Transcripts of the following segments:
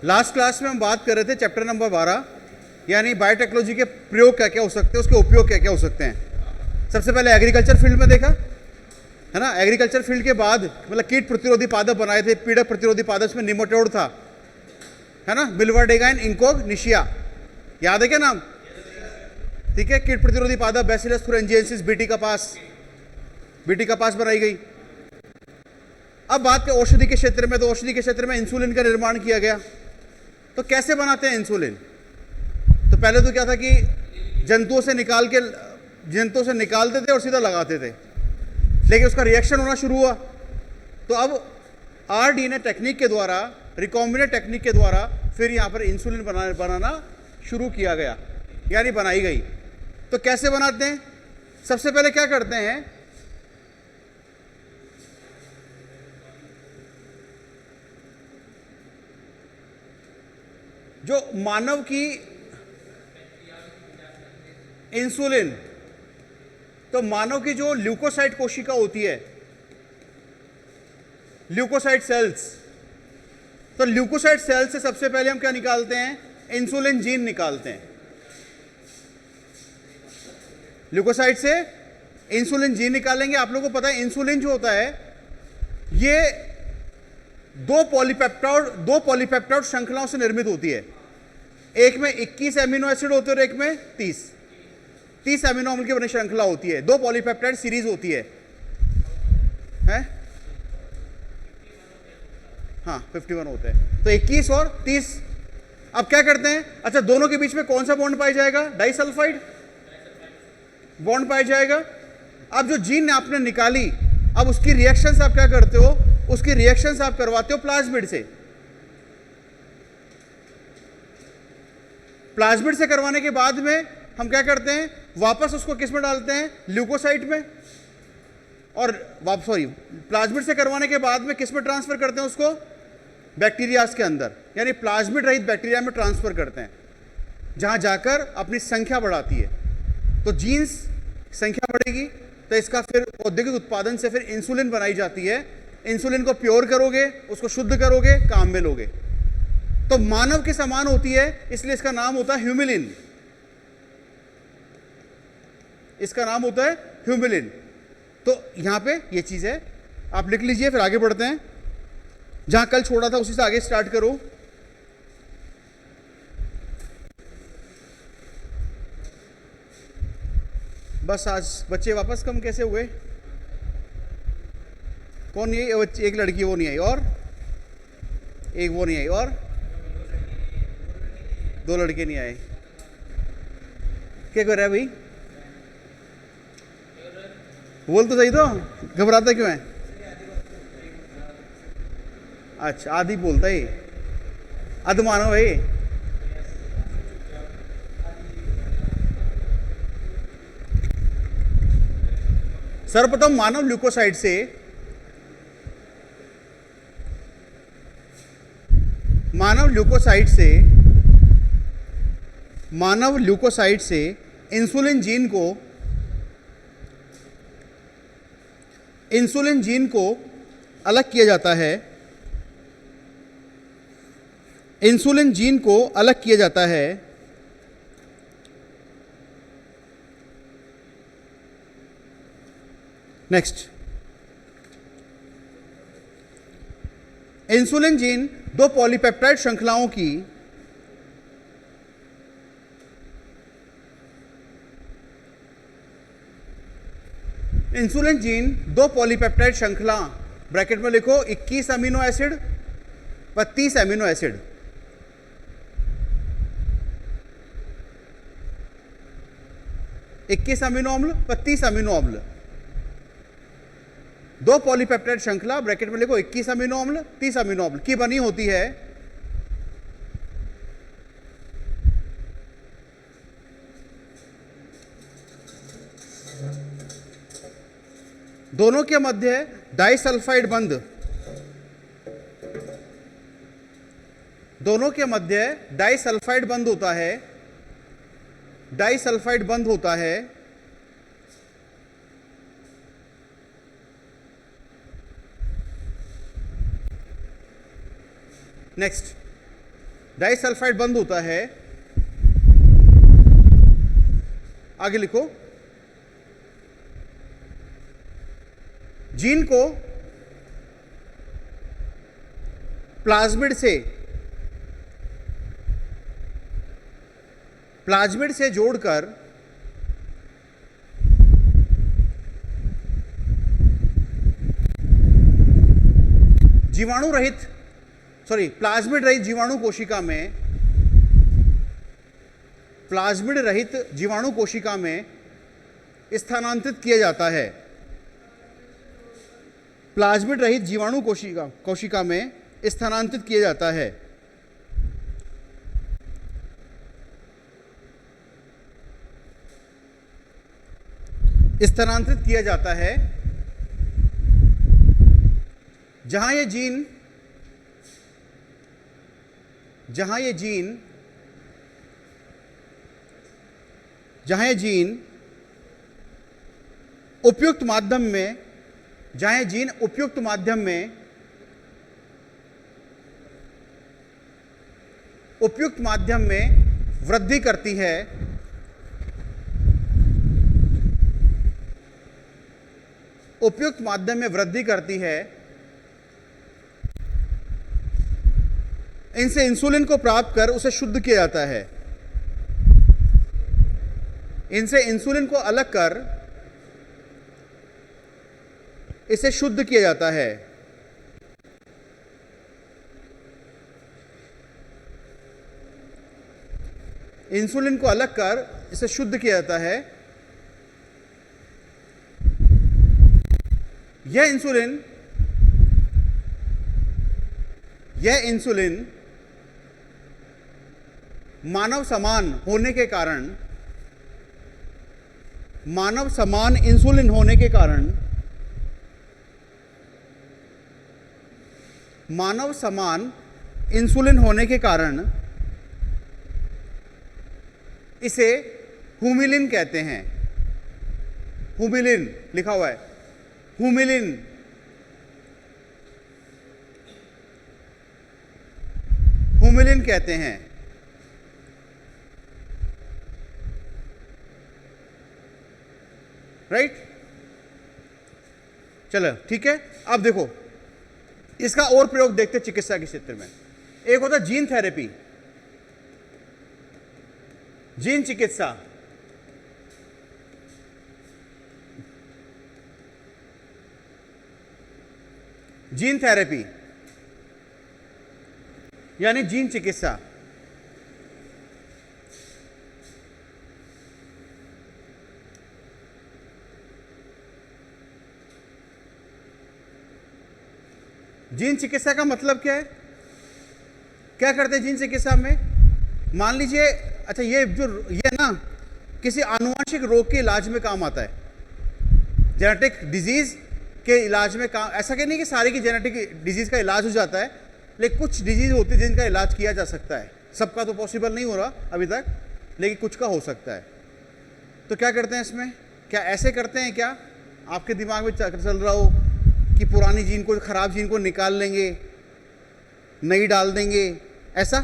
Last class में हम बात कर रहे थे चैप्टर नंबर 12, यानी बायोटेक्नोलॉजी के प्रयोग क्या क्या हो सकते हैं, उसके उपयोग क्या क्या हो सकते हैं। सबसे पहले एग्रीकल्चर फील्ड में देखा है ना। एग्रीकल्चर फील्ड के बाद मतलब कीट प्रतिरोधी पादप बनाए थे, पीड़क प्रतिरोधी पादप, उसमें निमोटोड था, है ना, बिल्वाडेगाइन इंकोग्निशिया, याद है क्या नाम? ठीक है। कीट प्रतिरोधी पादप बैसिलस थुरिंजिएंसिस, बीटी कपास बनाई गई। अब बात करें औषधि के क्षेत्र में, तो औषधि के क्षेत्र में इंसुलिन का निर्माण किया गया। तो कैसे बनाते हैं इंसुलिन? तो पहले तो क्या था कि जंतुओं से निकालते थे और सीधा लगाते थे, लेकिन उसका रिएक्शन होना शुरू हुआ। तो अब आरडीएनए टेक्निक के द्वारा, रिकॉम्बिनेंट टेक्निक के द्वारा फिर यहाँ पर इंसुलिन बनाना शुरू किया गया, यानी बनाई गई। तो कैसे बनाते हैं? सबसे पहले क्या करते हैं, जो मानव की इंसुलिन, तो मानव की जो ल्यूकोसाइट कोशिका होती है, ल्यूकोसाइट सेल्स, तो ल्यूकोसाइट सेल्स से सबसे पहले हम क्या निकालते हैं? इंसुलिन जीन निकालते हैं। ल्यूकोसाइट से इंसुलिन जीन निकालेंगे। आप लोगों को पता है इंसुलिन जो होता है ये दो पॉलीपेप्टाइड श्रृंखलाओं से निर्मित होती है। एक में 21 एमिनो एसिड होते हैं और एक में 30 एमिनो अम्ल की बनी श्रृंखला होती है। दो पॉलीपेप्टाइड सीरीज होती है, हाँ 51 होते हैं, तो 21 और 30। अब क्या करते हैं? अच्छा, दोनों के बीच में कौन सा बॉन्ड पाया जाएगा? डाइसल्फाइड बॉन्ड पाया जाएगा। अब जो जीन आपने निकाली, अब उसकी रिएक्शन आप क्या करते हो? उसकी रिएक्शन आप करवाते हो प्लाज्मिड से। प्लाज्मिड से करवाने के बाद में हम क्या करते हैं? वापस उसको किस में डालते हैं? ल्यूकोसाइट में। और प्लाज्मिड से करवाने के बाद में किस में ट्रांसफर करते हैं उसको? बैक्टीरियाज के अंदर, यानी प्लाज्मिड रहित बैक्टीरिया में ट्रांसफर करते हैं, जहां जाकर अपनी संख्या बढ़ाती है। तो जीन्स संख्या बढ़ेगी तो इसका फिर औद्योगिक उत्पादन से फिर इंसुलिन बनाई जाती है। इंसुलिन को प्योर करोगे, उसको शुद्ध करोगे, काम में लोगे, तो मानव के समान होती है, इसलिए इसका नाम होता है ह्यूमिलिन। इसका नाम होता है ह्यूमिलिन। तो यहां पे ये चीज है, आप लिख लीजिए, फिर आगे बढ़ते हैं। जहां कल छोड़ा था उसी से आगे स्टार्ट करो। बस आज बच्चे वापस कम कैसे हुए? कौन नहीं आई? एक लड़की वो नहीं आई, और एक वो नहीं आई, और दो लड़के नहीं आए। क्या कर रहा है भाई? बोल तो सही, तो घबराता क्यों है? अच्छा, आधी बोलता है, अधमानव है। सर्वप्रथम मानव ल्यूकोसाइट से इंसुलिन जीन को अलग किया जाता है। इंसुलिन जीन को अलग किया जाता है। नेक्स्ट, इंसुलिन जीन दो पॉलीपेप्टाइड श्रृंखलाओं की श्रृंखला, ब्रैकेट में लिखो 21 अमीनो एसिड व 30 एमिनो एसिड, 21 अमीनो अम्ल व 30 अमीनो अम्ल, दो पॉलीपेप्टाइड श्रृंखला, ब्रैकेट में लिखो 21 अमीनो अम्ल 30 अमीनो अम्ल की बनी होती है। दोनों के मध्य डाइसल्फाइड बंध, होता है। डाइसल्फाइड बंध होता है। नेक्स्ट, डाइसल्फाइड बंद होता है, आगे लिखो, जीन को प्लाज्मिड से जोड़कर जीवाणु रहित प्लाज्मिड रहित जीवाणु कोशिका में स्थानांतरित किया जाता है। प्लाज्मिड रहित जीवाणु कोशिका में स्थानांतरित किया जाता है। स्थानांतरित किया जाता है जहां ये जीन उपयुक्त माध्यम में वृद्धि करती है, उपयुक्त माध्यम में वृद्धि करती है, इनसे इंसुलिन को प्राप्त कर उसे शुद्ध किया जाता है। इनसे इंसुलिन को अलग कर इसे शुद्ध किया जाता है। इंसुलिन को अलग कर इसे शुद्ध किया जाता है। यह इंसुलिन मानव समान इंसुलिन होने के कारण इसे हुमिलिन कहते हैं। हुमिलिन लिखा हुआ है, हुमिलिन कहते हैं। राइट, चलो ठीक है। अब देखो इसका और प्रयोग देखते चिकित्सा के क्षेत्र में। एक होता है जीन थेरेपी, जीन चिकित्सा। जीन थेरेपी यानी जीन चिकित्सा। जीन चिकित्सा का मतलब क्या है? क्या करते हैं जीन चिकित्सा में? मान लीजिए, अच्छा ये ना किसी आनुवंशिक रोग के इलाज में काम आता है, जेनेटिक डिजीज के इलाज में काम। ऐसा कि नहीं कि सारी की जेनेटिक डिजीज का इलाज हो जाता है, लेकिन कुछ डिजीज होती है जिनका इलाज किया जा सकता है। सबका तो पॉसिबल नहीं हो रहा अभी तक, लेकिन कुछ का हो सकता है। तो क्या करते हैं इसमें? क्या ऐसे करते हैं क्या आपके दिमाग में चल रहा हो कि पुरानी जीन को, खराब जीन को निकाल लेंगे, नई डाल देंगे, ऐसा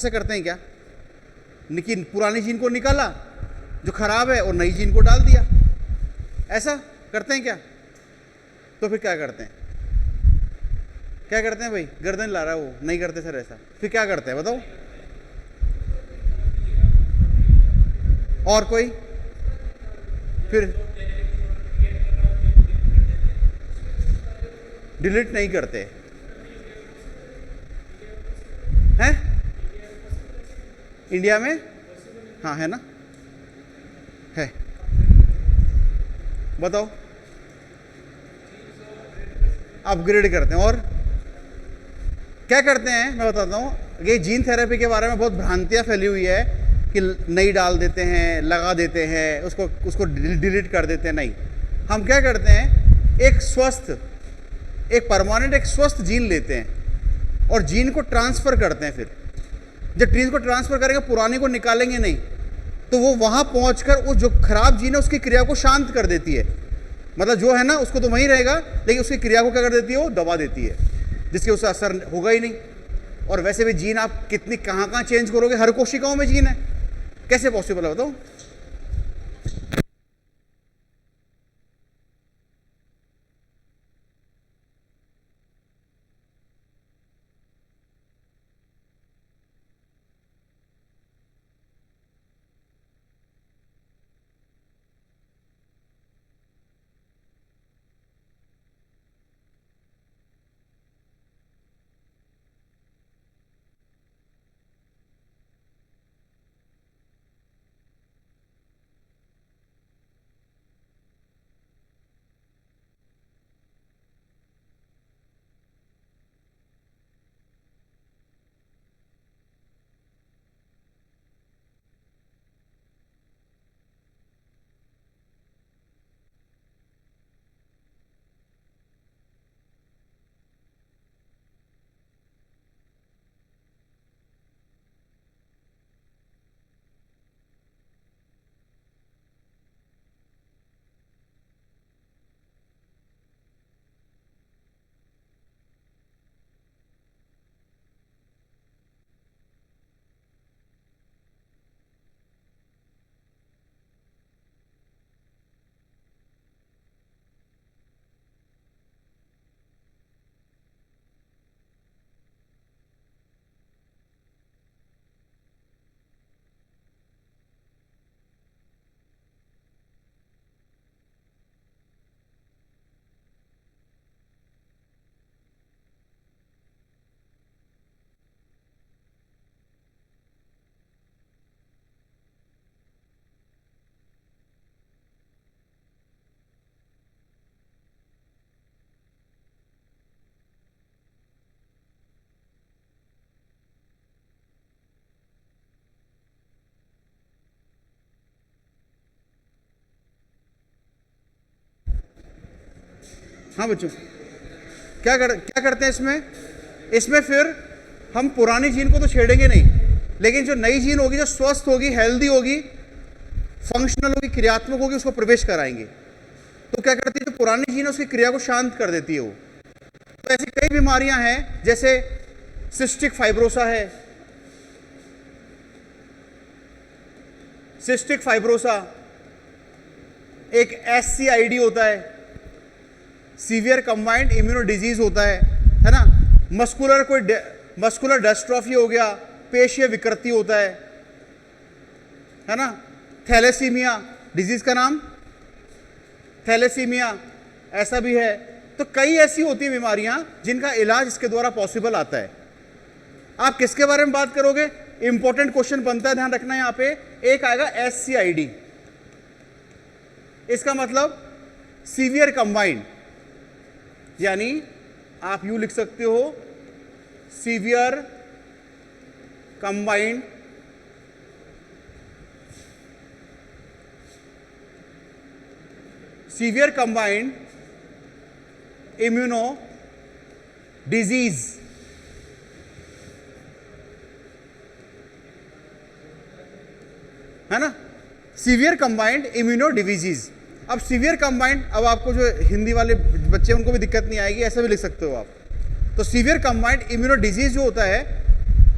करते हैं क्या? लेकिन पुरानी जीन को निकाला जो खराब है और नई जीन को डाल दिया, ऐसा करते हैं क्या? तो फिर क्या करते हैं? क्या करते हैं भाई? गर्दन ला रहा है वो, नहीं करते सर ऐसा। फिर क्या करते हैं बताओ? और कोई? फिर डिलीट नहीं करते हैं इंडिया में? हाँ है ना, है। बताओ। अपग्रेड करते हैं। और क्या करते हैं मैं बताता हूँ। ये जीन थेरेपी के बारे में बहुत भ्रांतियाँ फैली हुई है कि नई डाल देते हैं, लगा देते हैं, उसको डिलीट कर देते हैं। नहीं, हम क्या करते हैं, एक स्वस्थ जीन लेते हैं और जीन को ट्रांसफ़र करते हैं। फिर जब जीन को ट्रांसफ़र करेंगे, पुरानी को निकालेंगे नहीं, तो वो वहाँ पहुँचकर वो जो खराब जीन है उसकी क्रिया को शांत कर देती है। मतलब जो है ना उसको तो वहीं रहेगा, लेकिन उसकी क्रिया को क्या कर देती है, वो दबा देती है, जिसके उससे असर होगा ही नहीं। और वैसे भी जीन आप कितनी कहाँ कहाँ चेंज करोगे, हर कोशिकाओं में जीन है, कैसे पॉसिबल है बताओ। हाँ बच्चों, क्या करते हैं इसमें, इसमें फिर हम पुरानी जीन को तो छेड़ेंगे नहीं, लेकिन जो नई जीन होगी, जो स्वस्थ होगी, हेल्दी होगी, फंक्शनल होगी, क्रियात्मक होगी, उसको प्रवेश कराएंगे। तो क्या करती है, जो पुरानी जीन है उसकी क्रिया को शांत कर देती है वो। तो ऐसी कई बीमारियां हैं, जैसे सिस्टिक फाइब्रोसा है, सिस्टिक फाइब्रोसा, एक SCID होता है, सीवियर कंबाइंड इम्यूनो डिजीज होता है ना, मस्कुलर डिस्ट्रॉफी हो गया, पेशीय विकृति होता है ना, थैलेसीमिया, डिजीज का नाम थैलेसीमिया ऐसा भी है। तो कई ऐसी होती है बीमारियां जिनका इलाज इसके द्वारा पॉसिबल आता है। आप किसके बारे में बात करोगे, इंपॉर्टेंट क्वेश्चन बनता है, ध्यान रखना यहां पे। एक आएगा SCID, इसका मतलब सीवियर कंबाइंड, यानी आप यूं लिख सकते हो, सीवियर कंबाइंड इम्यूनो डिजीज, है ना, सीवियर कंबाइंड इम्यूनो डिजीज। अब सीवियर कंबाइंड, अब आपको जो हिंदी वाले बच्चे उनको भी दिक्कत नहीं आएगी, ऐसा भी लिख सकते हो आप। तो सीवियर कंबाइंड इम्यूनो डिजीज जो होता है,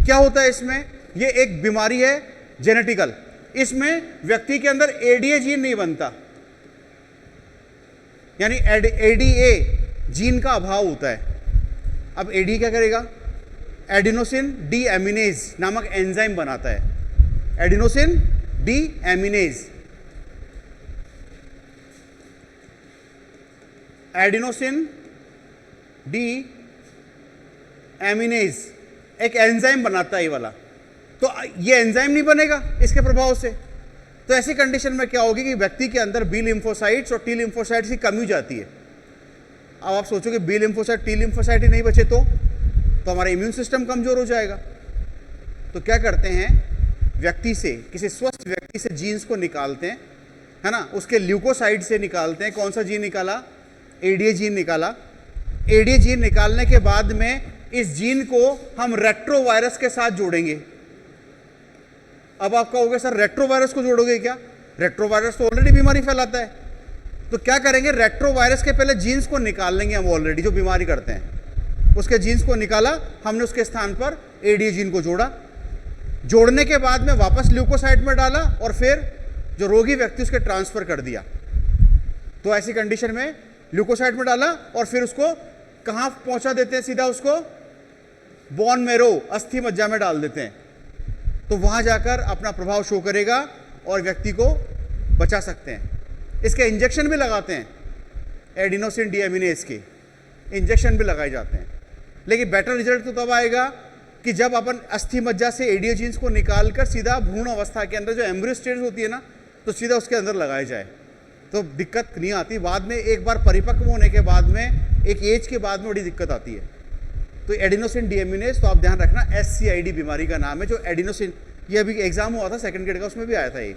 क्या होता है इसमें, ये एक बीमारी है जेनेटिकल, इसमें व्यक्ति के अंदर ADA जीन नहीं बनता, यानी ADA जीन का अभाव होता है। अब ADA क्या करेगा, एडिनोसिन डी एमिनेज नामक एंजाइम बनाता है, एडिनोसिन डी एमिनेज, एडिनोसिन डी एमिनेज एक एंजाइम बनाता है ये वाला। तो ये एंजाइम नहीं बनेगा इसके प्रभाव से, तो ऐसी कंडीशन में क्या होगी कि व्यक्ति के अंदर बी लिम्फोसाइट्स और टी लिम्फोसाइट्स की कमी हो जाती है। अब आप सोचोगे बी लिम्फोसाइट टी लिम्फोसाइट ही नहीं बचे तो हमारा इम्यून सिस्टम कमजोर हो जाएगा। तो क्या करते हैं, व्यक्ति से, किसी स्वस्थ व्यक्ति से जीन्स को निकालते हैं, है ना, उसके ल्यूकोसाइड से निकालते हैं। कौन सा जीन निकाला, ADA जीन निकाला। ADA जीन निकालने के बाद में इस जीन को हम रेट्रोवायरस के साथ जोड़ेंगे। अब आप कहोगे सर रेट्रोवायरस को जोड़ोगे क्या, रेट्रोवायरस तो ऑलरेडी बीमारी फैलाता है। तो क्या करेंगे, रेट्रोवायरस के पहले जीन्स को निकाल लेंगे हम ऑलरेडी जो बीमारी करते हैं, उसके जीन्स को निकाला, हमने उसके स्थान पर एडी जीन को जोड़ा, जोड़ने के बाद में वापस ल्यूकोसाइट में डाला और फिर जो रोगी व्यक्ति उसके ट्रांसफर कर दिया। तो ऐसी कंडीशन में ल्यूकोसाइट में डाला और फिर उसको कहां पहुंचा देते हैं, सीधा उसको बोन मैरो, अस्थि मज्जा में डाल देते हैं, तो वहां जाकर अपना प्रभाव शो करेगा और व्यक्ति को बचा सकते हैं। इसके इंजेक्शन भी लगाते हैं, एडिनोसिन डीएमिनेज के इंजेक्शन भी लगाए जाते हैं, लेकिन बेटर रिजल्ट तो तब आएगा कि जब अपन अस्थि मज्जा से एडीओ जीन्स को निकालकर सीधा भ्रूण अवस्था के अंदर जो एम्ब्रियो स्टेज होती है ना, तो सीधा उसके अंदर लगाया जाए, तो दिक्कत नहीं आती। बाद में एक बार परिपक्व होने के बाद में, एक एज के बाद में बड़ी दिक्कत आती है। तो एडिनोसिन डीएमिनेज, तो आप ध्यान रखना, SCID बीमारी का नाम है। जो एडिनोसिन, ये अभी एग्जाम हुआ था सेकंड ग्रेड का, उसमें भी आया था ये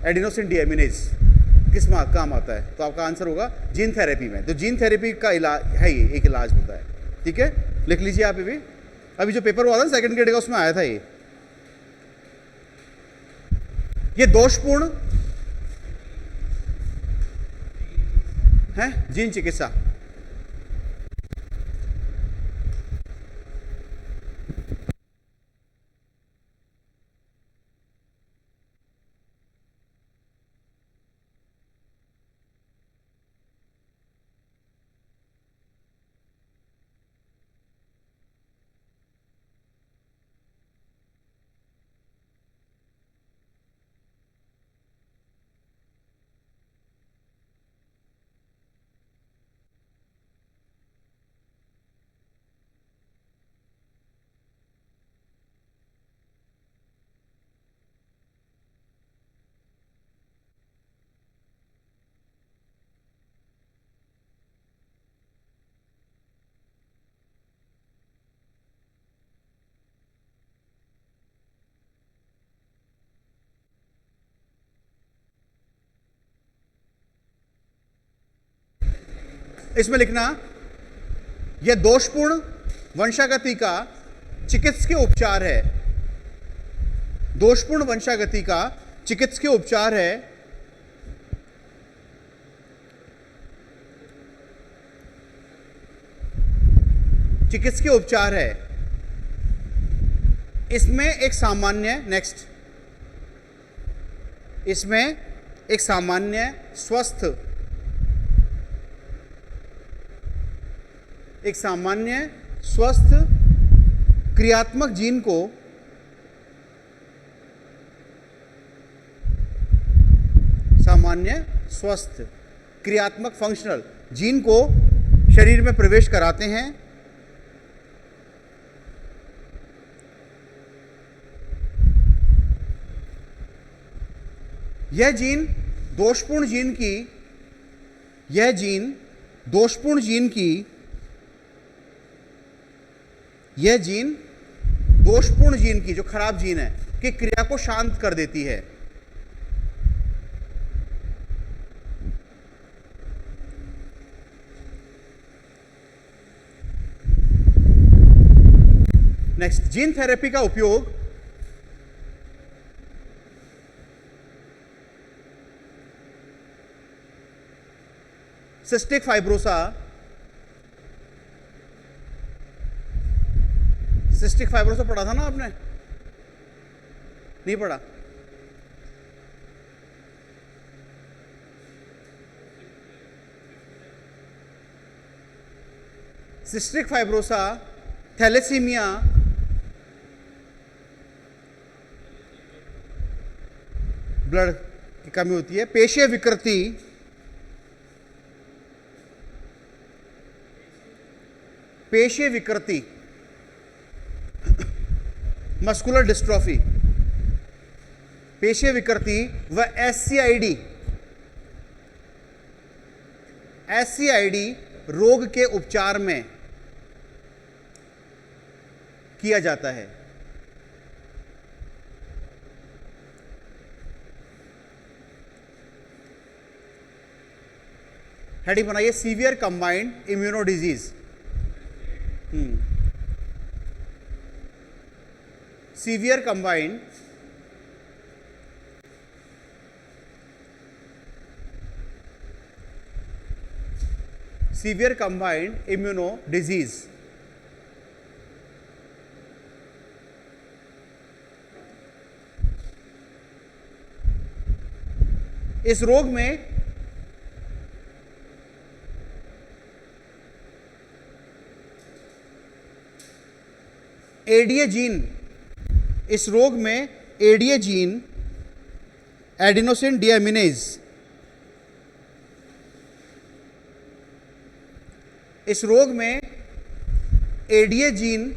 एडिनोसिन डीएमिनेज किस काम आता है, तो आपका आंसर होगा जीन थेरेपी में। तो जीन थेरेपी का इलाज है, ये एक इलाज होता है। ठीक है, लिख लीजिए आप भी। अभी जो पेपर हुआ था सेकंड ग्रेड का, उसमें आया था ये दोषपूर्ण है जीन चिकित्सा। इसमें लिखना, यह दोषपूर्ण वंशागति का चिकित्सकीय उपचार है। दोषपूर्ण वंशागति का चिकित्सकीय उपचार है। चिकित्सकीय उपचार है। इसमें एक सामान्य, नेक्स्ट, इसमें एक सामान्य स्वस्थ, एक सामान्य स्वस्थ क्रियात्मक जीन को सामान्य स्वस्थ क्रियात्मक फंक्शनल जीन को शरीर में प्रवेश कराते हैं। यह जीन दोषपूर्ण जीन की, यह जीन दोषपूर्ण जीन की, यह जीन दोषपूर्ण जीन की, जो खराब जीन है, की क्रिया को शांत कर देती है। नेक्स्ट, जीन थेरेपी का उपयोग सिस्टिक फाइब्रोसा, सिस्टिक फाइब्रोसा पढ़ा था ना आपने, नहीं पढ़ा? सिस्टिक फाइब्रोसा, थैलेसीमिया, ब्लड की कमी होती है, पेशीय विकृति, पेशीय विकृति, मस्कुलर डिस्ट्रॉफी, पेशीय विकृति व SCID, SCID रोग के उपचार में किया जाता है। हेडिंग बनाइए, severe combined immuno disease. Severe combined immuno disease. इस रोग में एडीए जीन, इस रोग में एडीए जीन, एडिनोसिन डीएमिनेज, इस रोग में एडीए जीन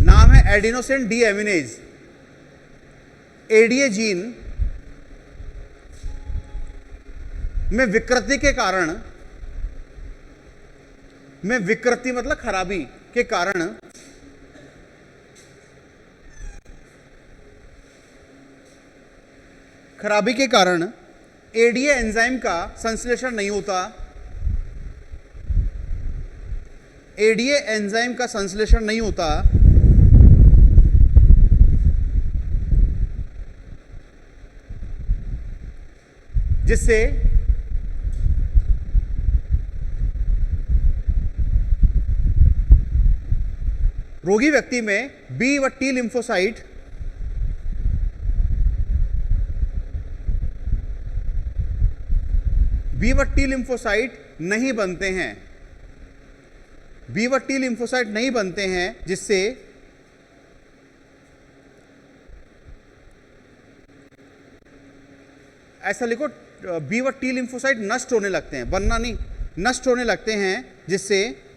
नाम है एडिनोसिन डीएमिनेज। एडीए जीन में विकृति के कारण, में विकृति मतलब खराबी के कारण एडीए एंजाइम का संश्लेषण नहीं होता, एडीए एंजाइम का संश्लेषण नहीं होता, जिससे रोगी व्यक्ति में बी व टी लिम्फोसाइट नहीं बनते हैं, बी व टी लिम्फोसाइट नहीं बनते हैं, जिससे ऐसा लिखो, बी व टी लिम्फोसाइट नष्ट होने लगते हैं, बनना नहीं, नष्ट होने लगते हैं, जिससे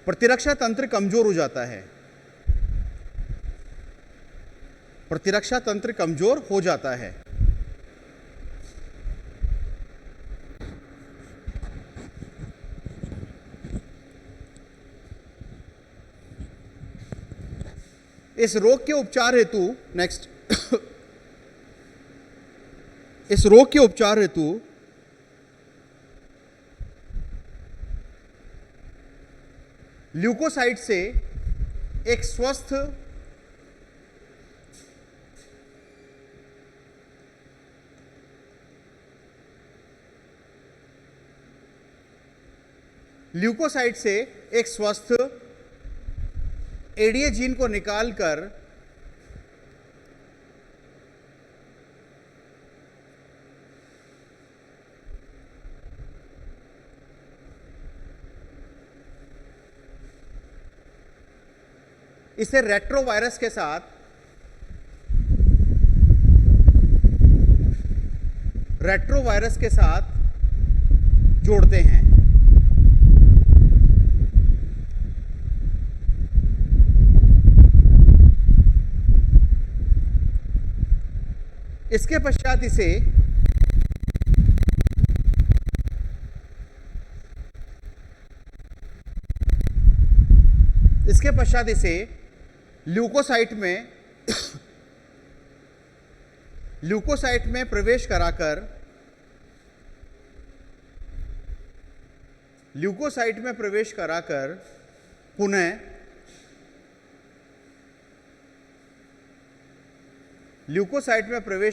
प्रतिरक्षा तंत्र कमजोर हो जाता है, प्रतिरक्षा तंत्र कमजोर हो जाता है। इस रोग के उपचार हेतु, नेक्स्ट, इस रोग के उपचार हेतु ल्यूकोसाइट से एक स्वस्थ एडीए जीन को निकालकर इसे रेट्रोवायरस के साथ जोड़ते हैं। इसके पश्चात इसे ल्यूकोसाइट में प्रवेश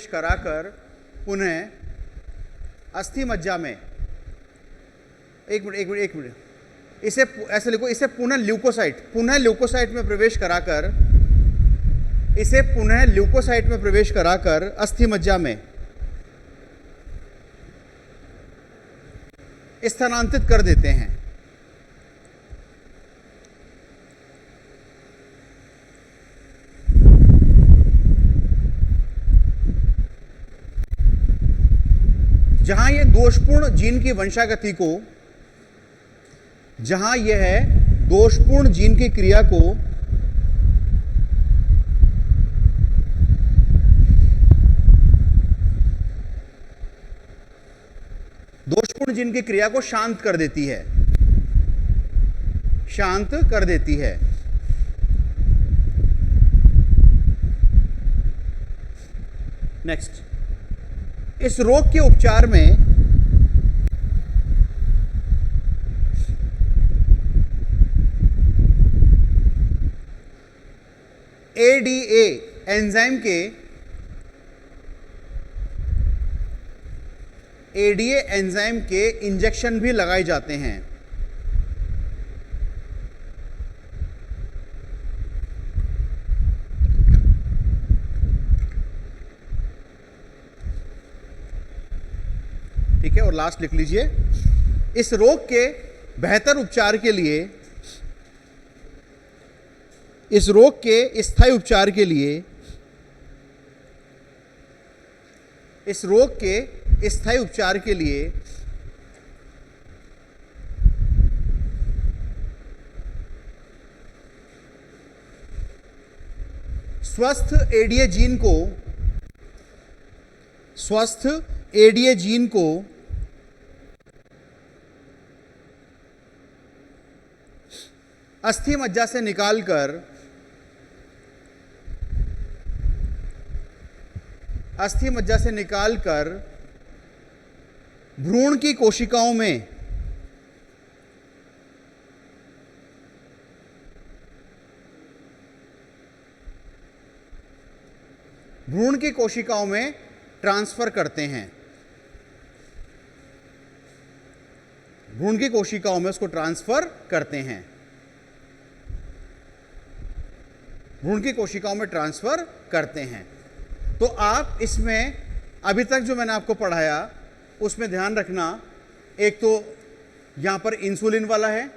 कराकर पुनः अस्थि मज्जा में, एक मिनट, इसे ऐसे लिखो, इसे पुनः ल्यूकोसाइट में प्रवेश कराकर अस्थि मज्जा में स्थानांतरित कर देते हैं। जहां यह दोषपूर्ण जीन की वंशागति को, जहां यह दोषपूर्ण जीन की क्रिया को शांत कर देती है, नेक्स्ट, इस रोग के उपचार में एडीए एंजाइम के इंजेक्शन भी लगाए जाते हैं। ठीक है, और लास्ट लिख लीजिए, इस रोग के बेहतर उपचार के लिए, इस रोग के स्थायी उपचार के लिए, इस रोग के स्थायी उपचार के लिए स्वस्थ एडीए जीन को अस्थि मज्जा से निकालकर भ्रूण की कोशिकाओं में ट्रांसफर करते हैं, भ्रूण की कोशिकाओं में उसको ट्रांसफर करते हैं, भ्रूण की कोशिकाओं में ट्रांसफर करते हैं। तो आप इसमें अभी तक जो मैंने आपको पढ़ाया उसमें ध्यान रखना, एक तो यहां पर इंसुलिन वाला है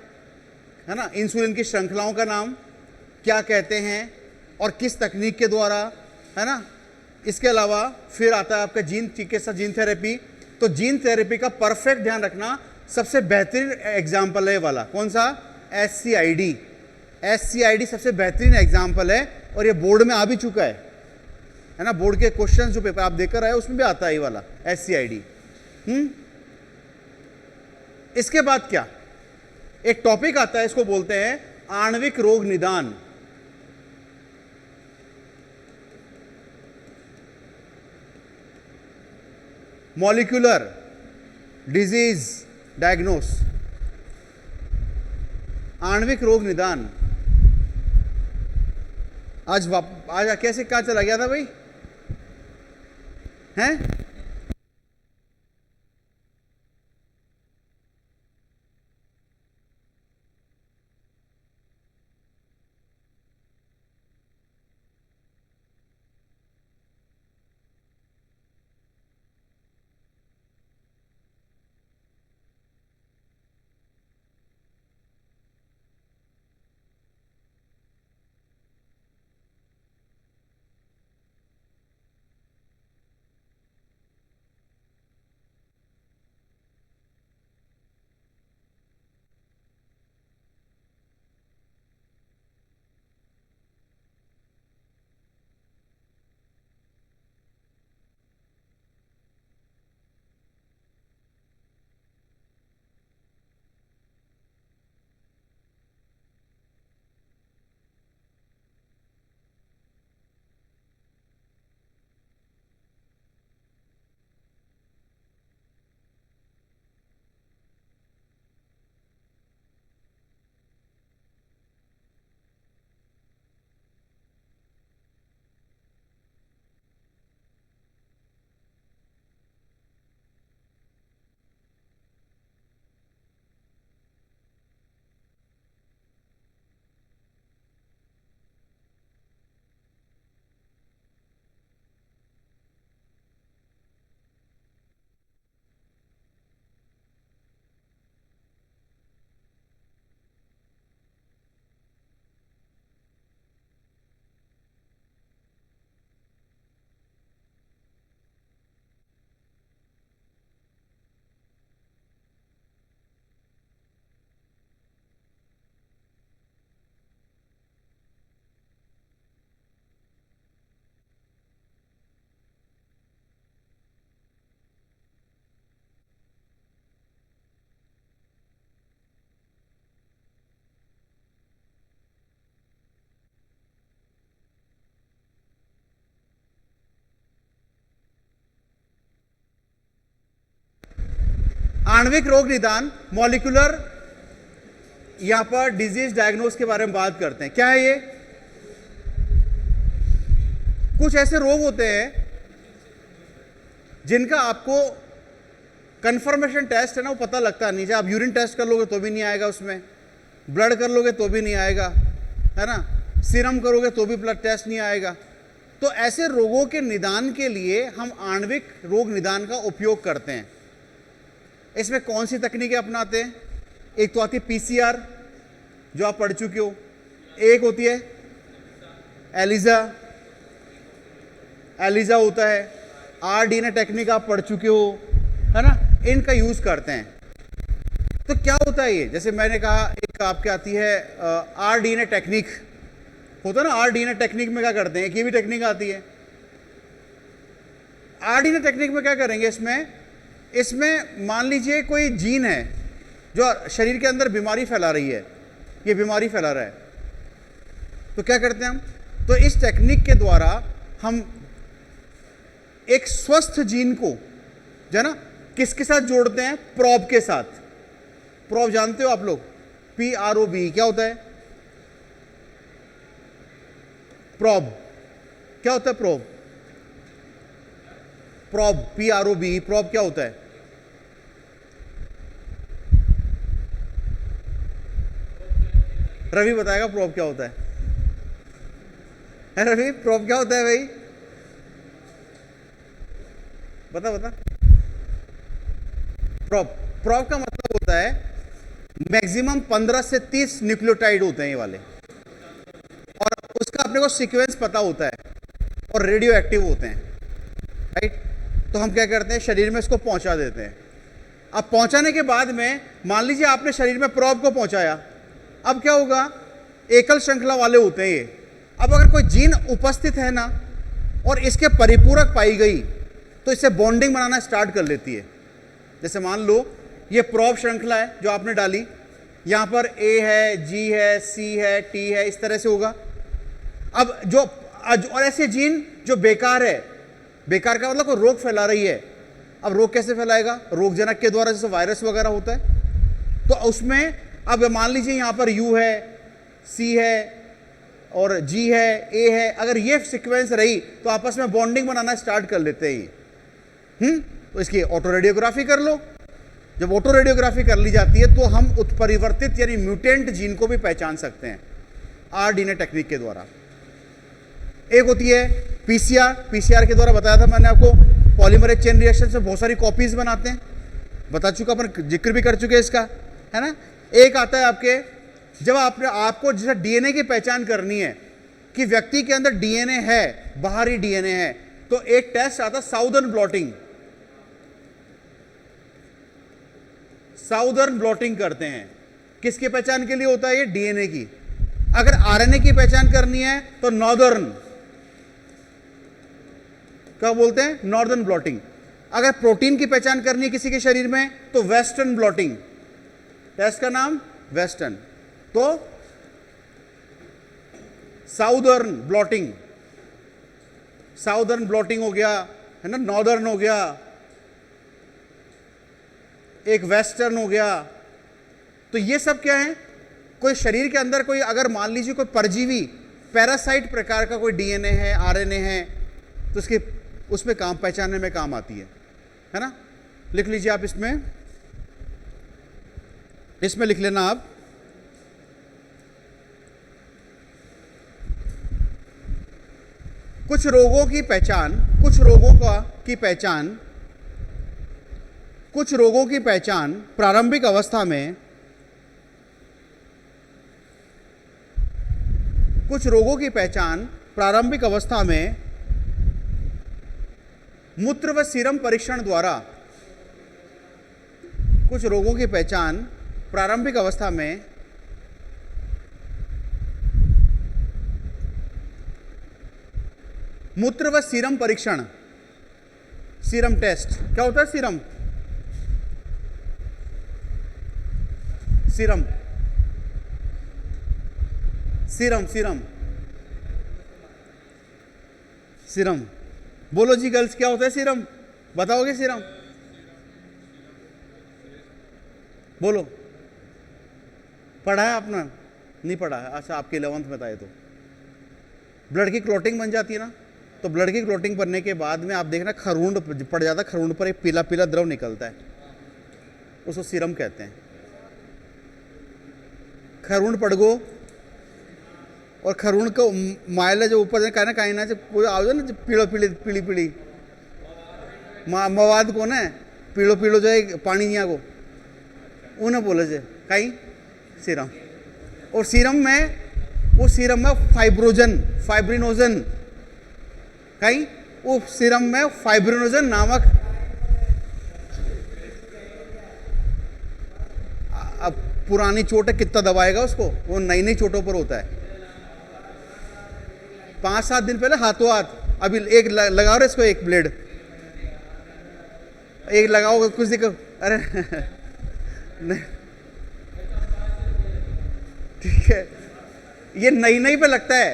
ना, इंसुलिन की श्रृंखलाओं का नाम क्या कहते हैं और किस तकनीक के द्वारा, है ना। इसके अलावा फिर आता है आपका जीन चिकित्सा, जीन थेरेपी। तो जीन थेरेपी का परफेक्ट ध्यान रखना, सबसे बेहतरीन एग्जाम्पल है वाला, कौन सा, SCID। SCID सबसे बेहतरीन एग्जाम्पल है और ये बोर्ड में आ भी चुका है ना, बोर्ड के क्वेश्चन जो पेपर आप देकर आए उसमें भी आता है ये वाला SCID। इसके बाद क्या, एक टॉपिक आता है, इसको बोलते हैं आणविक रोग निदान। मॉलिक्यूलर डिजीज डायग्नोस, आणविक रोग निदान। आज कैसे कहाँ चला गया था भाई, हैं? आणविक रोग निदान, मॉलिक्यूलर, यहां पर डिजीज डायग्नोस के बारे में बात करते हैं। क्या है ये, कुछ ऐसे रोग होते हैं जिनका आपको कंफर्मेशन टेस्ट है ना, वो पता लगता नहीं। जब आप यूरिन टेस्ट कर लोगे तो भी नहीं आएगा, उसमें ब्लड कर लोगे तो भी नहीं आएगा, है ना, सीरम करोगे तो भी ब्लड टेस्ट नहीं आएगा। तो ऐसे रोगों के निदान के लिए हम आणविक रोग निदान का उपयोग करते हैं। इसमें कौन सी तकनीकें अपनाते हैं? एक तो आती है पीसीआर, जो आप पढ़ चुके हो, एक होती है एलिजा, एलिजा होता है, आरडीएनए टेक्निक आप पढ़ चुके हो, है ना, इनका यूज करते हैं। तो क्या होता है ये, जैसे मैंने कहा एक आपके आती है आरडीएनए टेक्निक, होता है ना, आरडीएनए टेक्निक में क्या करते हैं, एक ये भी टेक्निक आती है। आरडीएनए टेक्निक में क्या करेंगे, इसमें मान लीजिए कोई जीन है जो शरीर के अंदर बीमारी फैला रही है, ये बीमारी फैला रहा है, तो क्या करते हैं हम, तो इस टेक्निक के द्वारा हम एक स्वस्थ जीन को जो है ना किसके साथ जोड़ते हैं, प्रोब के साथ। प्रोब जानते हो आप लोग, PROB क्या होता है? प्रोब क्या होता है? प्रोब PROB, प्रोब क्या होता है? रवि बताएगा प्रोब क्या होता है रवि, प्रोब क्या होता है भाई, बता। प्रोब का मतलब होता है मैक्सिमम 15 से 30 न्यूक्लियोटाइड होते हैं ये वाले, और उसका अपने को सीक्वेंस पता होता है और रेडियो एक्टिव होते हैं, राइट। तो हम क्या करते हैं, शरीर में इसको पहुंचा देते हैं। अब पहुंचाने के बाद में मान लीजिए आपने शरीर में प्रोब को पहुंचाया, अब क्या होगा, एकल श्रृंखला वाले होते हैं ये। अब अगर कोई जीन उपस्थित है ना और इसके परिपूरक पाई गई तो इससे बॉन्डिंग बनाना स्टार्ट कर लेती है। जैसे मान लो ये प्रोब श्रृंखला है जो आपने डाली, यहां पर A है, G है, C है, T है, इस तरह से होगा। अब और ऐसे जीन जो बेकार है, बेकार का मतलब कोई रोग फैला रही है, अब रोग कैसे फैलाएगा, रोगजनक के द्वारा, जैसे वायरस वगैरह होता है। तो उसमें अब मान लीजिए यहां पर U है, C है और G है, A है, अगर ये सीक्वेंस रही तो आपस में बॉन्डिंग बनाना स्टार्ट कर लेते हैं ये। तो इसकी ऑटो रेडियोग्राफी कर लो। जब ऑटो रेडियोग्राफी कर ली जाती है तो हम उत्परिवर्तित यानी म्यूटेंट जीन को भी पहचान सकते हैं आरडीएनए टेक्निक के द्वारा। एक होती है पीसीआर के द्वारा बताया था मैंने आपको, पॉलीमरेज चेन रिएक्शन से बहुत सारी कॉपीज बनाते हैं, बता चुका, अपन जिक्र भी कर चुके हैं इसका, है ना। एक आता है आपके, जब आपको जैसे डीएनए की पहचान करनी है कि व्यक्ति के अंदर डीएनए है, बाहरी डीएनए है, तो एक टेस्ट आता है साउदर्न ब्लॉटिंग। साउदर्न ब्लॉटिंग करते हैं, किसकी पहचान के लिए होता है ये, डीएनए की। अगर आरएनए की पहचान करनी है तो नॉर्दर्न, क्या बोलते हैं, नॉर्दर्न ब्लॉटिंग। अगर प्रोटीन की पहचान करनी है किसी के शरीर में तो वेस्टर्न ब्लॉटिंग, टेस्ट का नाम वेस्टर्न। तो साउदर्न ब्लॉटिंग, साउदर्न ब्लॉटिंग हो गया, है ना, नॉर्दर्न हो गया, एक वेस्टर्न हो गया। तो ये सब क्या है, कोई शरीर के अंदर कोई अगर मान लीजिए कोई परजीवी पैरासाइट प्रकार का कोई डीएनए है, आरएनए है, तो उसके उसमें काम पहचानने में काम आती है ना। लिख लीजिए आप, इसमें लिख लेना आप, कुछ रोगों की पहचान, कुछ रोगों की पहचान प्रारंभिक अवस्था में, कुछ रोगों की पहचान प्रारंभिक अवस्था में मूत्र व सीरम परीक्षण द्वारा, कुछ रोगों की पहचान प्रारंभिक अवस्था में मूत्र व सीरम परीक्षण, सीरम टेस्ट, क्या होता है serum, serum serum serum serum बोलो जी गर्ल्स, क्या होता है सीरम, बताओगे सीरम, बोलो। पढ़ा है आपने, नहीं पढ़ा है, अच्छा आपके 11th में था ये। तो ब्लड की क्लॉटिंग बन जाती है ना, तो ब्लड की क्लॉटिंग बनने के बाद में आप देखना खरूंड पड़ जाता है, खरूंड पर एक पीला पीला द्रव निकलता है, उसको सीरम कहते हैं। खरूंड पड़ गो और खरूंड को मायला जो ऊपर कहना कहीं ना कोई आओ ना, पीली पीली मवाद कौन है, पीड़ो पीड़ो जाए पानी यहाँ को उन्हें बोले जाए कहीं सीरम। और सीरम में फाइब्रिनोजन कहीं वो सीरम में फाइब्रिनोजन नामक, अब पुरानी चोट है कितना दबाएगा उसको, वो नई नई चोटों पर होता है। 5-7 दिन पहले हाथों हाथ अभी एक लगाओ रे इसको, एक ब्लेड एक लगाओ कुछ दिक्कत, अरे नहीं ठीक है, ये नई नई पे लगता है,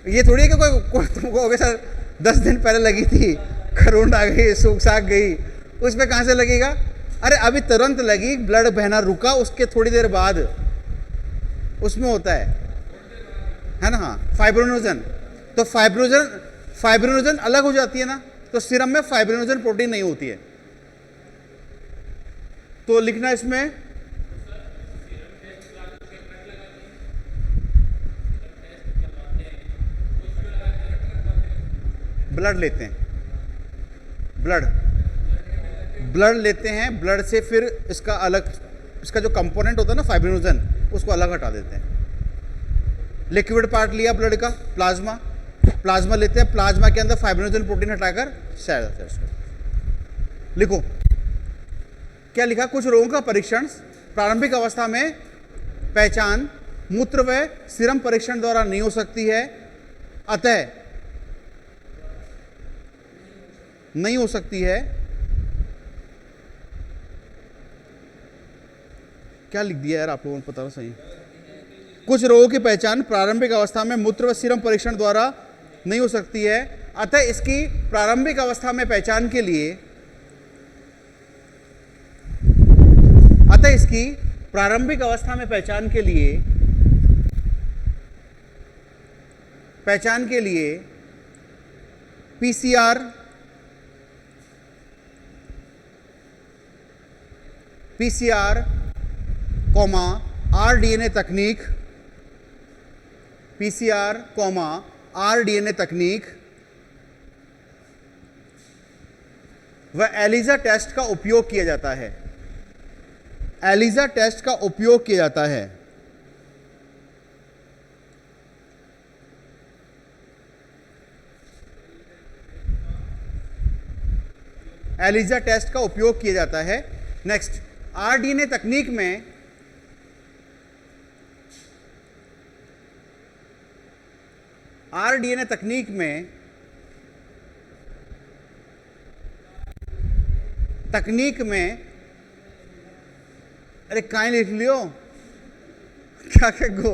ये थोड़ी है कि कोई तुमको हो गया सर 10 दिन पहले लगी थी, खरोंड आ गई, सूख साख गई, उस पे कहाँ से लगेगा? अरे अभी तुरंत लगी, ब्लड बहना रुका, उसके थोड़ी देर बाद उसमें होता है ना। हाँ फाइब्रिनोजन, तो फाइब्रिनोजन अलग हो जाती है ना, तो सीरम में फाइब्रिनोजन प्रोटीन नहीं होती है। तो लिखना इसमें ब्लड लेते हैं, ब्लड लेते हैं, ब्लड से फिर इसका जो कंपोनेंट होता है ना फाइब्रिनोजन, उसको अलग हटा देते हैं। लिक्विड पार्ट लिया ब्लड का, प्लाज्मा लेते हैं, प्लाज्मा के अंदर फाइब्रिनोजन प्रोटीन हटाकर लिखो क्या लिखा। कुछ रोगों का परीक्षण प्रारंभिक अवस्था में पहचान मूत्र व सीरम परीक्षण द्वारा नहीं हो सकती है, अतः नहीं हो सकती है। क्या लिख दिया यार आप लोगों को पता ना सही। कुछ रोगों की पहचान प्रारंभिक अवस्था में मूत्र व सीरम परीक्षण द्वारा नहीं हो सकती है, अतः इसकी प्रारंभिक अवस्था में पहचान के लिए पीसीआर आरडीएनए तकनीक, पीसीआर आरडीएनए तकनीक व एलिजा टेस्ट का उपयोग किया जाता है। एलिजा टेस्ट का उपयोग किया जाता है। एलिजा टेस्ट का उपयोग किया जाता है। नेक्स्ट, आरडीएनए तकनीक में अरे कहीं लिख लियो क्या क्या गो,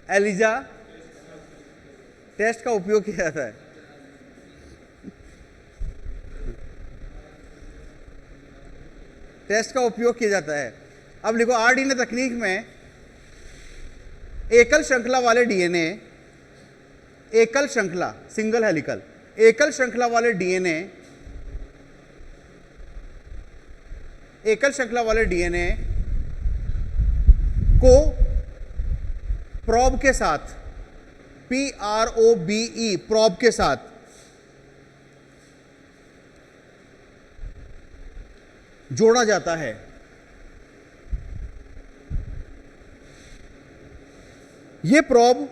एलिजा टेस्ट का उपयोग किया जाता है। टेस्ट का उपयोग किया जाता है। अब लिखो आरडीएनए तकनीक में एकल श्रृंखला वाले डीएनए, एकल श्रृंखला सिंगल हेलिकल, एकल श्रृंखला वाले डीएनए को प्रोब के साथ, PROBE प्रोब के साथ जोड़ा जाता है। यह प्रोब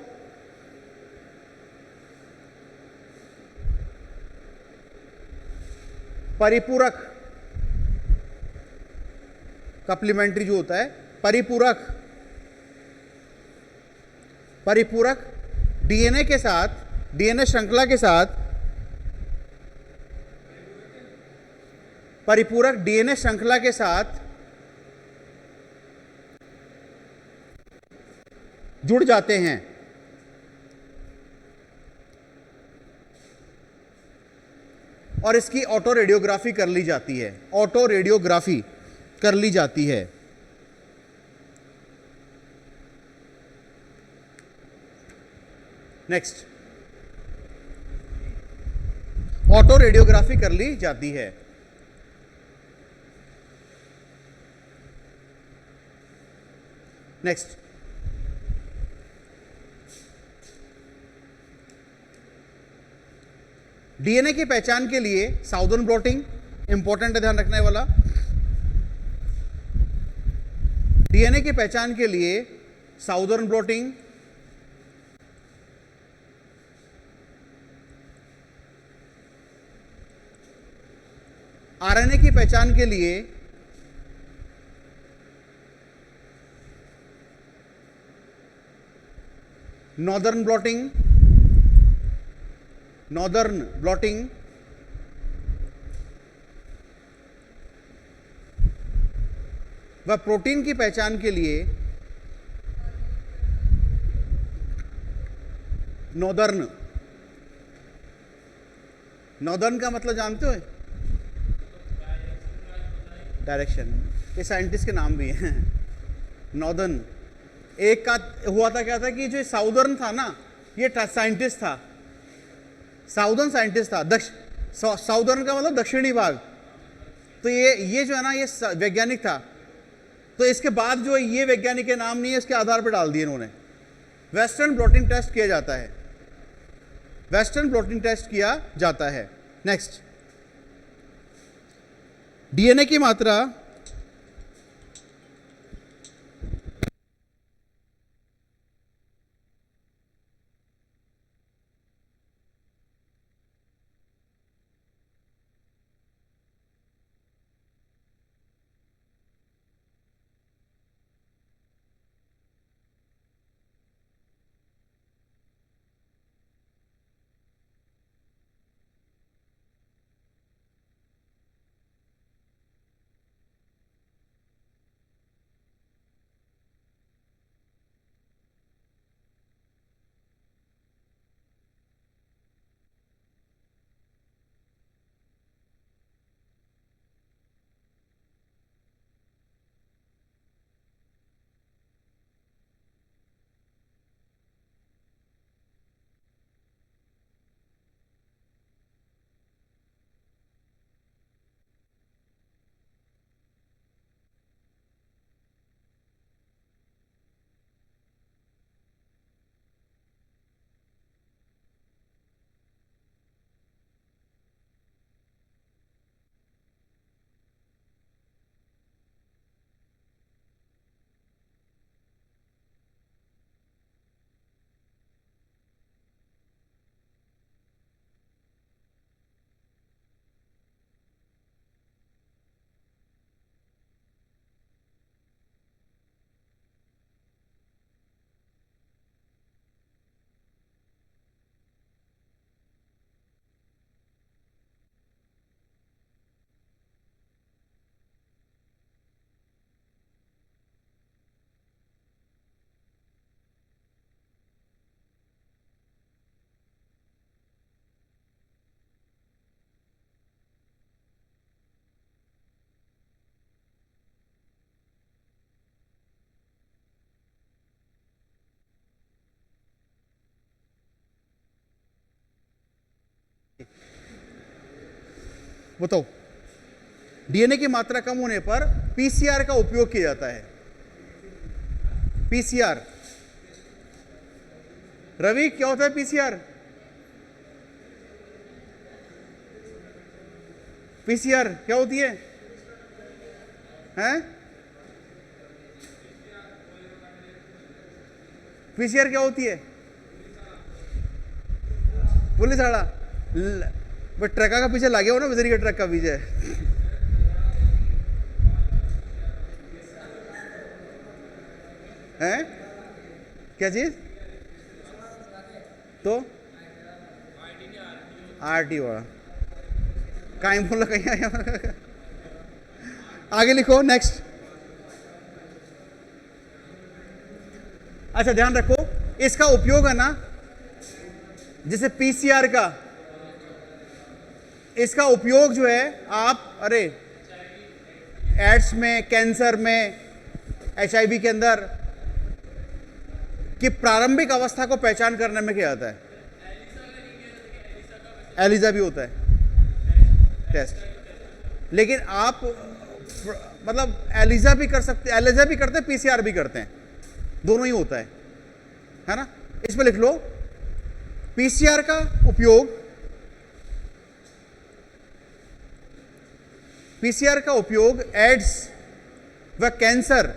परिपूरक, कप्लीमेंट्री जो होता है, परिपूरक डीएनए के साथ, डीएनए श्रृंखला के साथ, परिपूरक डीएनए श्रृंखला के साथ जुड़ जाते हैं। और इसकी ऑटो रेडियोग्राफी कर ली जाती है। ऑटो रेडियोग्राफी कर ली जाती है। नेक्स्ट, ऑटो रेडियोग्राफी कर ली जाती है। नेक्स्ट, डीएनए की पहचान के लिए साउदर्न ब्लॉटिंग इंपॉर्टेंट है, ध्यान रखने वाला। डीएनए की पहचान के लिए साउदर्न ब्लॉटिंग, आरएनए की पहचान के लिए नॉर्दर्न ब्लॉटिंग, नॉर्दर्न ब्लॉटिंग, व प्रोटीन की पहचान के लिए नॉर्दर्न। नॉर्दर्न का मतलब जानते हो? डायरेक्शन। ये साइंटिस्ट के नाम भी हैं। नॉर्दर्न एक का हुआ था, क्या था कि जो साउदर्न था ना, ये साइंटिस्ट था, साउदर्न साइंटिस्ट था। साउदर्न का मतलब दक्षिणी भाग। तो ये जो है ना, ये वैज्ञानिक था। तो इसके बाद जो ये वैज्ञानिक के नाम नहीं है, इसके आधार पर डाल दिए इन्होंने। वेस्टर्न ब्लॉटिंग टेस्ट किया जाता है, वेस्टर्न ब्लॉटिंग टेस्ट किया जाता है। नेक्स्ट, डीएनए की मात्रा बताओ। डीएनए की मात्रा कम होने पर पीसीआर का उपयोग किया जाता है। पीसीआर, रवि क्या होता है पीसीआर? पीसीआर क्या होती है? हैं? पीसीआर क्या होती है? पुलिस आड़ा ट्रका का पीछे लगे हो ना, बिजली के ट्रक का पीछे। हैं? क्या चीज? तो आरटी वाला कायम बोला कहीं आया। आगे लिखो, नेक्स्ट। अच्छा ध्यान रखो, इसका उपयोग है ना, जैसे पीसीआर का, इसका उपयोग जो है आप एड्स में, कैंसर में, एचआईवी के अंदर की प्रारंभिक अवस्था को पहचान करने में किया जाता है। एलिजा भी होता है टेस्ट, लेकिन आप मतलब एलिजा भी कर सकते, एलिजा भी करते हैं, पीसीआर भी करते हैं, दोनों ही होता है ना। इसमें लिख लो, पीसीआर का उपयोग पीसीआर का उपयोग एड्स व कैंसर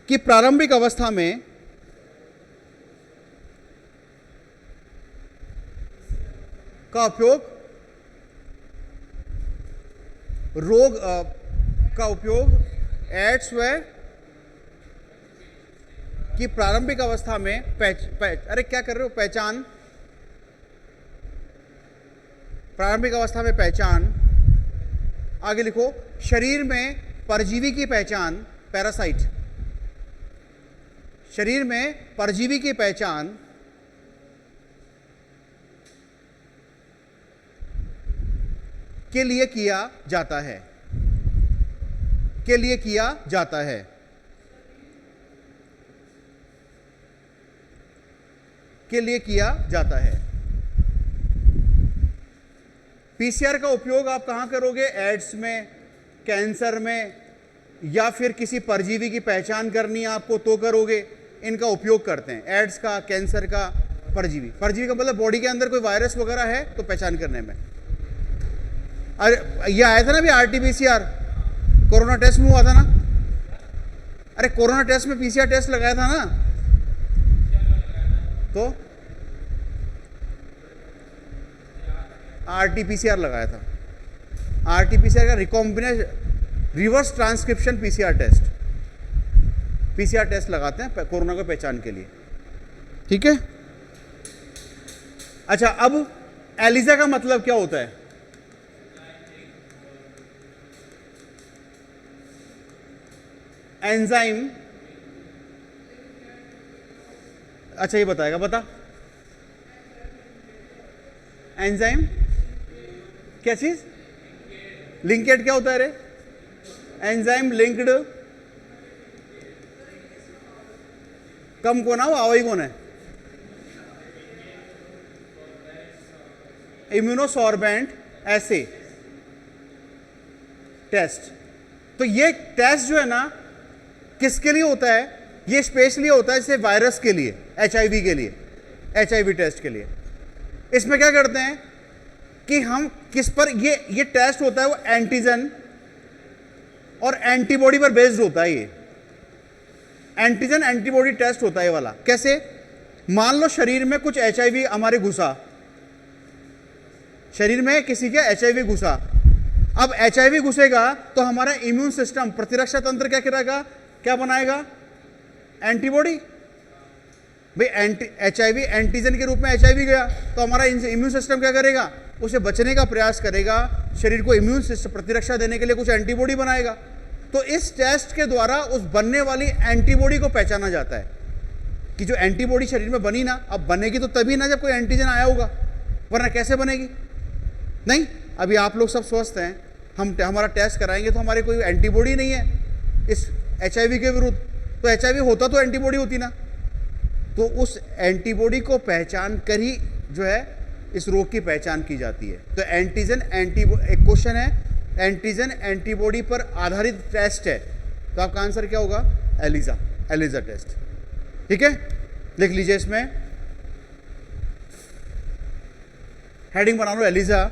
की प्रारंभिक अवस्था में का उपयोग रोग का उपयोग एड्स व की प्रारंभिक अवस्था में अरे क्या कर रहे हो, पहचान, प्रारंभिक अवस्था में पहचान, आगे लिखो, शरीर में परजीवी की पहचान, पैरासाइट, शरीर में परजीवी की पहचान के लिए किया जाता है, के लिए किया जाता है। के लिए किया जाता है। पीसीआर का उपयोग आप कहां करोगे? एड्स में, कैंसर में, या फिर किसी परजीवी की पहचान करनी है आपको तो करोगे। इनका उपयोग करते हैं, एड्स का, कैंसर का, परजीवी। परजीवी का मतलब बॉडी के अंदर कोई वायरस वगैरह है तो पहचान करने में। अरे ये आया था ना अभी आरटीपीसीआर, कोरोना टेस्ट में हुआ था ना। अरे कोरोना टेस्ट में पीसीआर टेस्ट लगाया था ना, तो आरटीपीसीआर लगाया था। आरटीपीसीआर का recombination reverse transcription PCR test, PCR test लगाते हैं कोरोना को पहचान के लिए, ठीक है। अच्छा, अब एलिजा का मतलब क्या होता है? एंजाइम, अच्छा ये बताएगा, बता। एंजाइम क्या चीज? लिंकेड क्या होता है रे? एंजाइम लिंक्ड, कम कौन है वो, आवाई कौन है? इम्यूनोसॉर्बेंट ऐसे टेस्ट। तो ये टेस्ट जो है ना किसके लिए होता है? ये स्पेशली होता है जैसे वायरस के लिए, एचआईवी के लिए, एचआईवी टेस्ट के लिए। इसमें क्या करते हैं कि हम किस पर ये टेस्ट होता है, वो एंटीजन और एंटीबॉडी पर बेस्ड होता है। ये एंटीजन एंटीबॉडी टेस्ट होता है ये वाला। कैसे? मान लो शरीर में कुछ एचआईवी हमारे घुसा, शरीर में किसी के एचआईवी घुसा। अब एचआईवी घुसेगा तो हमारा इम्यून सिस्टम, प्रतिरक्षा तंत्र क्या करेगा, क्या बनाएगा? एंटीबॉडी। भाई एचआईवी एंटीजन के रूप में एचआईवी गया तो हमारा इम्यून सिस्टम क्या करेगा? उसे बचने का प्रयास करेगा, शरीर को इम्यून सिस्टम प्रतिरक्षा देने के लिए कुछ एंटीबॉडी बनाएगा। तो इस टेस्ट के द्वारा उस बनने वाली एंटीबॉडी को पहचाना जाता है कि जो एंटीबॉडी शरीर में बनी ना, अब बनेगी तो तभी ना जब कोई एंटीजन आया होगा, वरना कैसे बनेगी? नहीं, अभी आप लोग सब स्वस्थ हैं, हमारा टेस्ट कराएंगे तो हमारे कोई एंटीबॉडी नहीं है इस एचआईवी के विरुद्ध, तो एचआईवी होता तो एंटीबॉडी होती ना। तो उस एंटीबॉडी को पहचान कर ही जो है इस रोग की पहचान की जाती है। तो एंटीजन एक क्वेश्चन है, एंटीजन एंटीबॉडी पर आधारित टेस्ट है, तो आपका आंसर क्या होगा? एलिजा, एलिजा टेस्ट, ठीक है। लिख लीजिए, इसमें हेडिंग बना लो, एलिजा।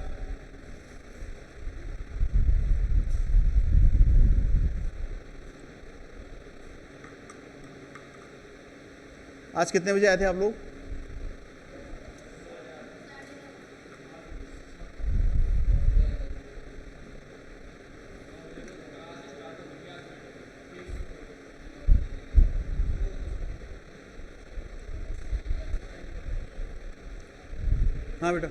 आज कितने बजे आए थे आप लोग? हाँ बेटा,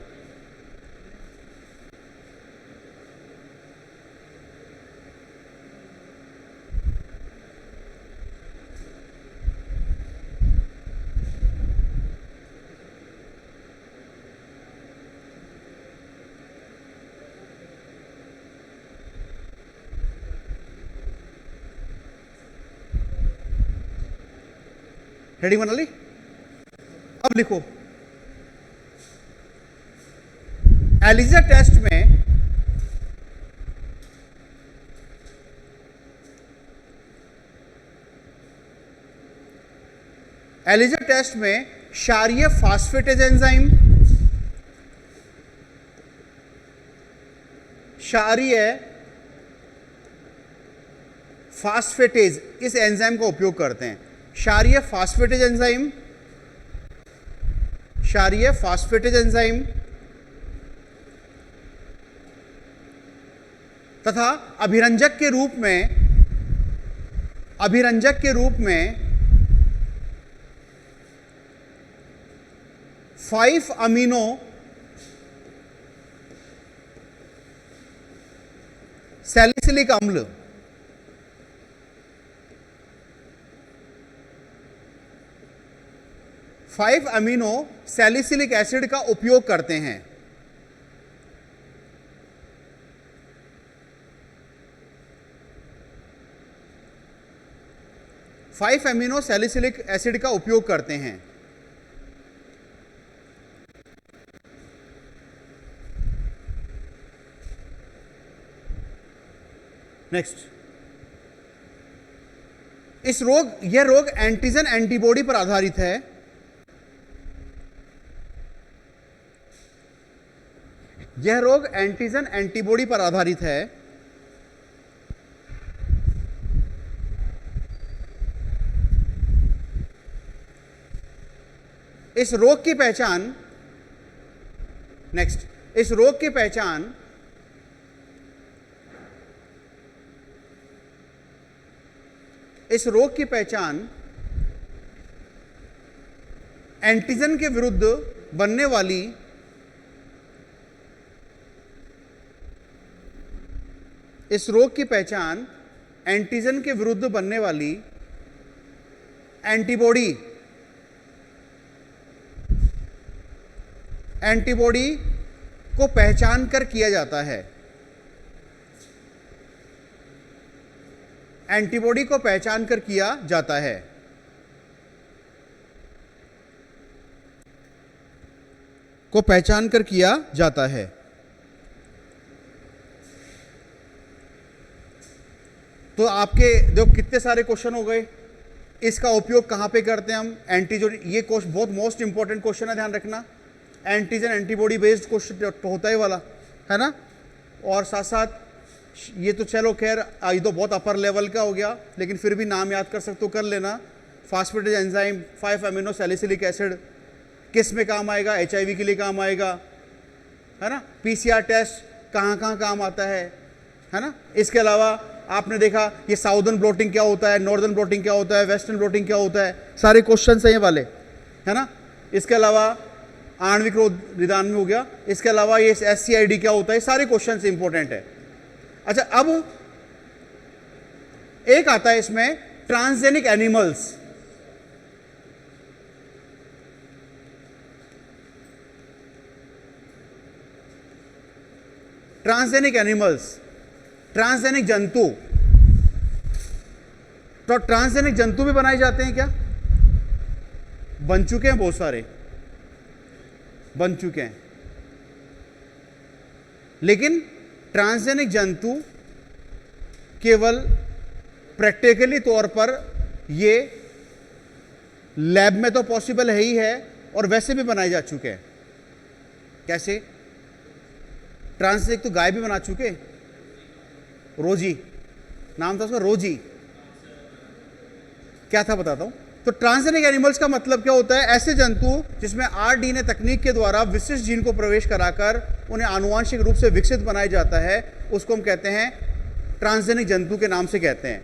हेडिंग बना ली? अब लिखो, एलिजा टेस्ट में एलिजा टेस्ट में क्षारीय फास्फेटेज एंजाइम क्षारीय फास्फेटेज इस एंजाइम का उपयोग करते हैं। क्षारीय फास्फेटेज एंजाइम, क्षारीय फास्फेटेज एंजाइम तथा अभिरंजक के रूप में 5 अमीनो सैलिसिलिक अम्ल, 5 अमीनो सैलिसिलिक एसिड का उपयोग करते हैं। फाइव अमीनो सैलिसिलिक एसिड का उपयोग करते हैं। नेक्स्ट, यह रोग एंटीजन एंटीबॉडी पर आधारित है। यह रोग एंटीजन एंटीबॉडी पर आधारित है। इस रोग की पहचान, नेक्स्ट, इस रोग की पहचान एंटीजन के विरुद्ध बनने वाली एंटीबॉडी को पहचान कर किया जाता है। एंटीबॉडी को पहचान कर किया जाता है। तो आपके जो कितने सारे क्वेश्चन हो गए। इसका उपयोग कहां पे करते हैं हम? एंटीजन, ये क्वेश्चन बहुत मोस्ट इंपॉर्टेंट क्वेश्चन है, ध्यान रखना। एंटीजन एंटीबॉडी बेस्ड क्वेश्चन होता है वाला, है ना। और साथ साथ ये तो चलो खैर ये तो बहुत अपर लेवल का हो गया, लेकिन फिर भी नाम याद कर सकते हो, कर लेना। Phosphatase enzyme 5 amino salicylic acid किस में काम आएगा? HIV के लिए काम आएगा, है ना। PCR टेस्ट कहाँ कहाँ काम आता है ना। इसके अलावा आपने देखा ये साउदर्न ब्लोटिंग क्या होता है, नॉर्दर्न ब्लोटिंग क्या होता है, वेस्टर्न ब्लोटिंग क्या होता है, सारे क्वेश्चन हैं ये वाले, है ना। इसके अलावा आणविक रोग निदान में हो गया। इसके अलावा ये SCID क्या होता है, सारे क्वेश्चन इंपॉर्टेंट है। अच्छा, अब एक आता है इसमें ट्रांसजेनिक एनिमल्स। ट्रांसजेनिक जंतु। तो ट्रांसजेनिक जंतु भी बनाए जाते हैं क्या? बन चुके हैं, बहुत सारे बन चुके हैं। लेकिन ट्रांसजेनिक जंतु केवल प्रैक्टिकली तौर पर ये लैब में तो पॉसिबल है ही है, और वैसे भी बनाए जा चुके हैं। कैसे? ट्रांसजेनिक तो गाय भी बना चुके, रोजी नाम था उसका, रोजी क्या था बताता हूं। तो ट्रांसजेनिक एनिमल्स का मतलब क्या होता है? ऐसे जंतु जिसमें RDNA तकनीक के द्वारा विशिष्ट जीन को प्रवेश कराकर उन्हें आनुवांशिक रूप से विकसित बनाया जाता है, उसको हम कहते हैं ट्रांसजेनिक जंतु के नाम से कहते हैं।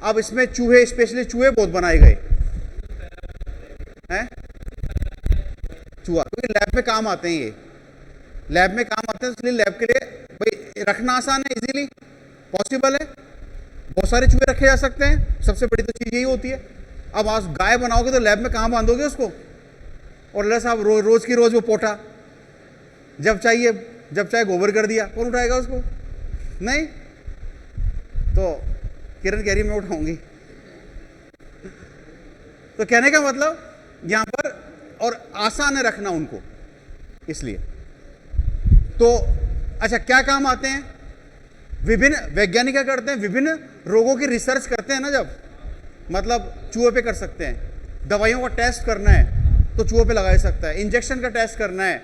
अब इसमें चूहे, स्पेशली चूहे बहुत बनाए गए हैं। चूहा क्योंकि लैब में काम आते हैं, ये लैब में काम आते हैं, इसलिए लैब के लिए भाई रखना आसान है, इजीली पॉसिबल है। बहुत सारे चूहे रखे जा सकते हैं, सबसे बड़ी तो चीज़ यही होती है। अब आज गाय बनाओगे तो लैब में कहाँ बांधोगे उसको? और ले साहब रोज की रोज वो पोटा, जब चाहे गोबर कर दिया, कौन उठाएगा उसको? नहीं। तो किरण कह रही मैं उठाऊंगी। तो कहने का मतलब यहां पर, और आसान है रखना उनको, इसलिए। तो अच्छा, क्या काम आते हैं? विभिन्न वैज्ञानिक क्या करते हैं? विभिन्न रोगों की रिसर्च करते हैं ना, जब मतलब चूहे पे कर सकते हैं। दवाइयों का टेस्ट करना है तो चूहे पे लगा सकता है। इंजेक्शन का टेस्ट करना है,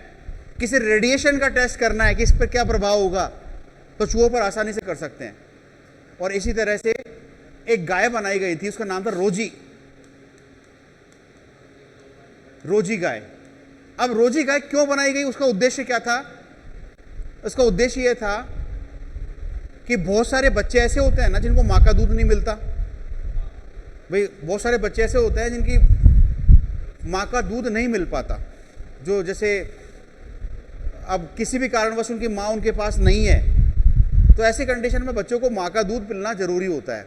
किसी रेडिएशन का टेस्ट करना है कि इस पर क्या प्रभाव होगा, तो चूहों पर आसानी से कर सकते हैं। और इसी तरह से एक गाय बनाई गई थी, उसका नाम था रोजी, रोजी गाय। अब रोजी गाय क्यों बनाई गई, उसका उद्देश्य क्या था? उसका उद्देश्य यह था कि बहुत सारे बच्चे ऐसे होते हैं ना जिनको माँ का दूध नहीं मिलता। भाई बहुत सारे बच्चे ऐसे होते हैं जिनकी माँ का दूध नहीं मिल पाता, जो जैसे अब किसी भी कारणवश उनकी माँ उनके पास नहीं है, तो ऐसी कंडीशन में बच्चों को माँ का दूध पिलाना जरूरी होता है।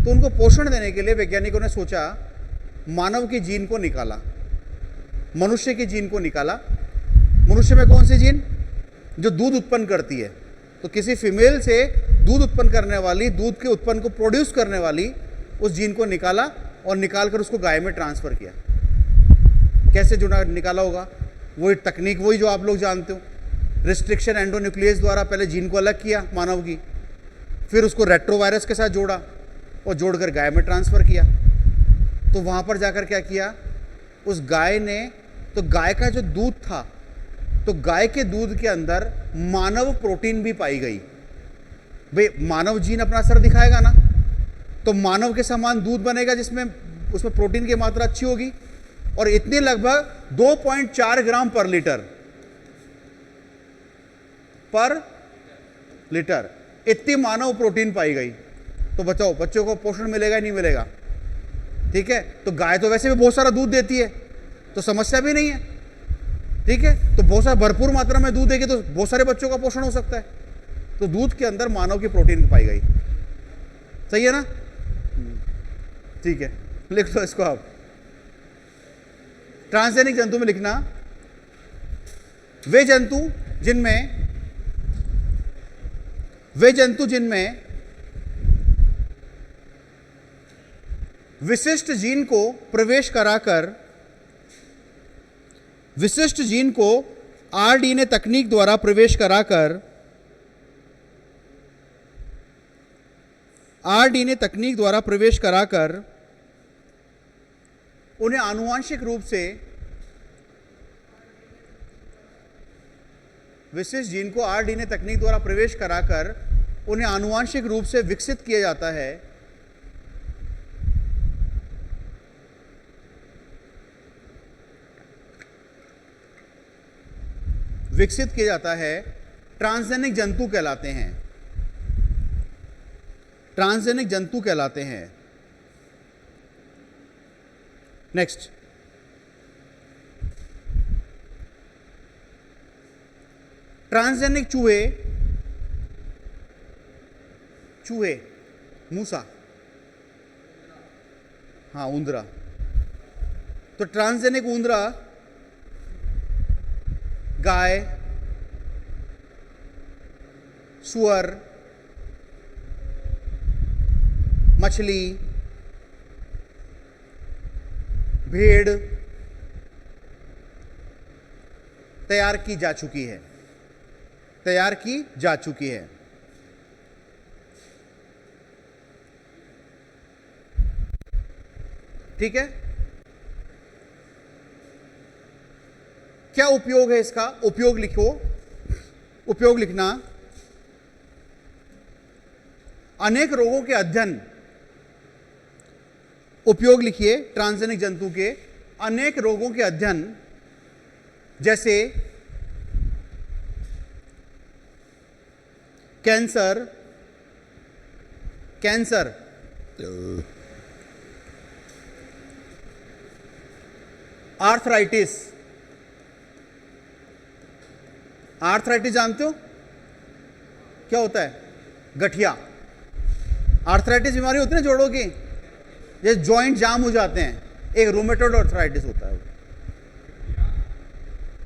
तो उनको पोषण देने के लिए वैज्ञानिकों ने सोचा, मानव की जीन को निकाला, मनुष्य की जीन को निकाला। मनुष्य में कौन सी जीन? जो दूध उत्पन्न करती है। तो किसी फीमेल से दूध उत्पन्न करने वाली, दूध के उत्पन्न को प्रोड्यूस करने वाली उस जीन को निकाला और निकालकर उसको गाय में ट्रांसफर किया। कैसे जुड़ा निकाला होगा? वही तकनीक, वही जो आप लोग जानते हो, रिस्ट्रिक्शन एंडोन्यूक्लियस द्वारा पहले जीन को अलग किया मानव की, फिर उसको रेट्रोवायरस के साथ जोड़ा और जोड़कर गाय में ट्रांसफर किया। तो वहां पर जाकर क्या किया, उस गाय ने, तो गाय का जो दूध था, तो गाय के दूध के अंदर मानव प्रोटीन भी पाई गई। भाई मानव जीन अपना असर दिखाएगा ना, तो मानव के समान दूध बनेगा जिसमें उसमें प्रोटीन की मात्रा अच्छी होगी। और इतने लगभग 2.4 ग्राम पर लीटर इतनी मानव प्रोटीन पाई गई। तो बताओ बच्चों को पोषण मिलेगा नहीं मिलेगा? ठीक है, तो गाय तो वैसे भी बहुत सारा दूध देती है, तो समस्या भी नहीं है। ठीक है, तो बहुत सारा भरपूर मात्रा में दूध देगी तो बहुत सारे बच्चों का पोषण हो सकता है। तो दूध के अंदर मानव की प्रोटीन पाई गई। सही है ना? ठीक है, लिख लो इसको आप। ट्रांसजेनिक जंतु में लिखना, वे जंतु जिनमें विशिष्ट जीन को प्रवेश कराकर, विशिष्ट जीन को आरडीएनए तकनीक द्वारा प्रवेश कराकर, आरडीएनए तकनीक द्वारा प्रवेश कराकर उन्हें आनुवांशिक रूप से, विशिष्ट जीन को आरडीएनए तकनीक द्वारा प्रवेश कराकर उन्हें आनुवांशिक रूप से विकसित किया जाता है। विकसित किया जाता है, ट्रांसजेनिक जंतु कहलाते हैं। ट्रांसजेनिक जंतु कहलाते हैं। नेक्स्ट, ट्रांसजेनिक चूहे, मूसा, हाँ उंदरा। तो ट्रांसजेनिक उंदरा, गाय, सुअर, मछली, भेड़ तैयार की जा चुकी है, तैयार की जा चुकी है। ठीक है, क्या उपयोग है इसका? उपयोग लिखो, उपयोग लिखना, अनेक रोगों के अध्ययन। उपयोग लिखिए ट्रांसजेनिक जंतु के, अनेक रोगों के अध्ययन, जैसे कैंसर, आर्थराइटिस। आर्थराइटिस जानते हो क्या होता है? गठिया। आर्थराइटिस बीमारी होती है ना जोड़ों की, जैसे जॉइंट जाम हो जाते हैं, एक रूमेटॉइड आर्थराइटिस होता है।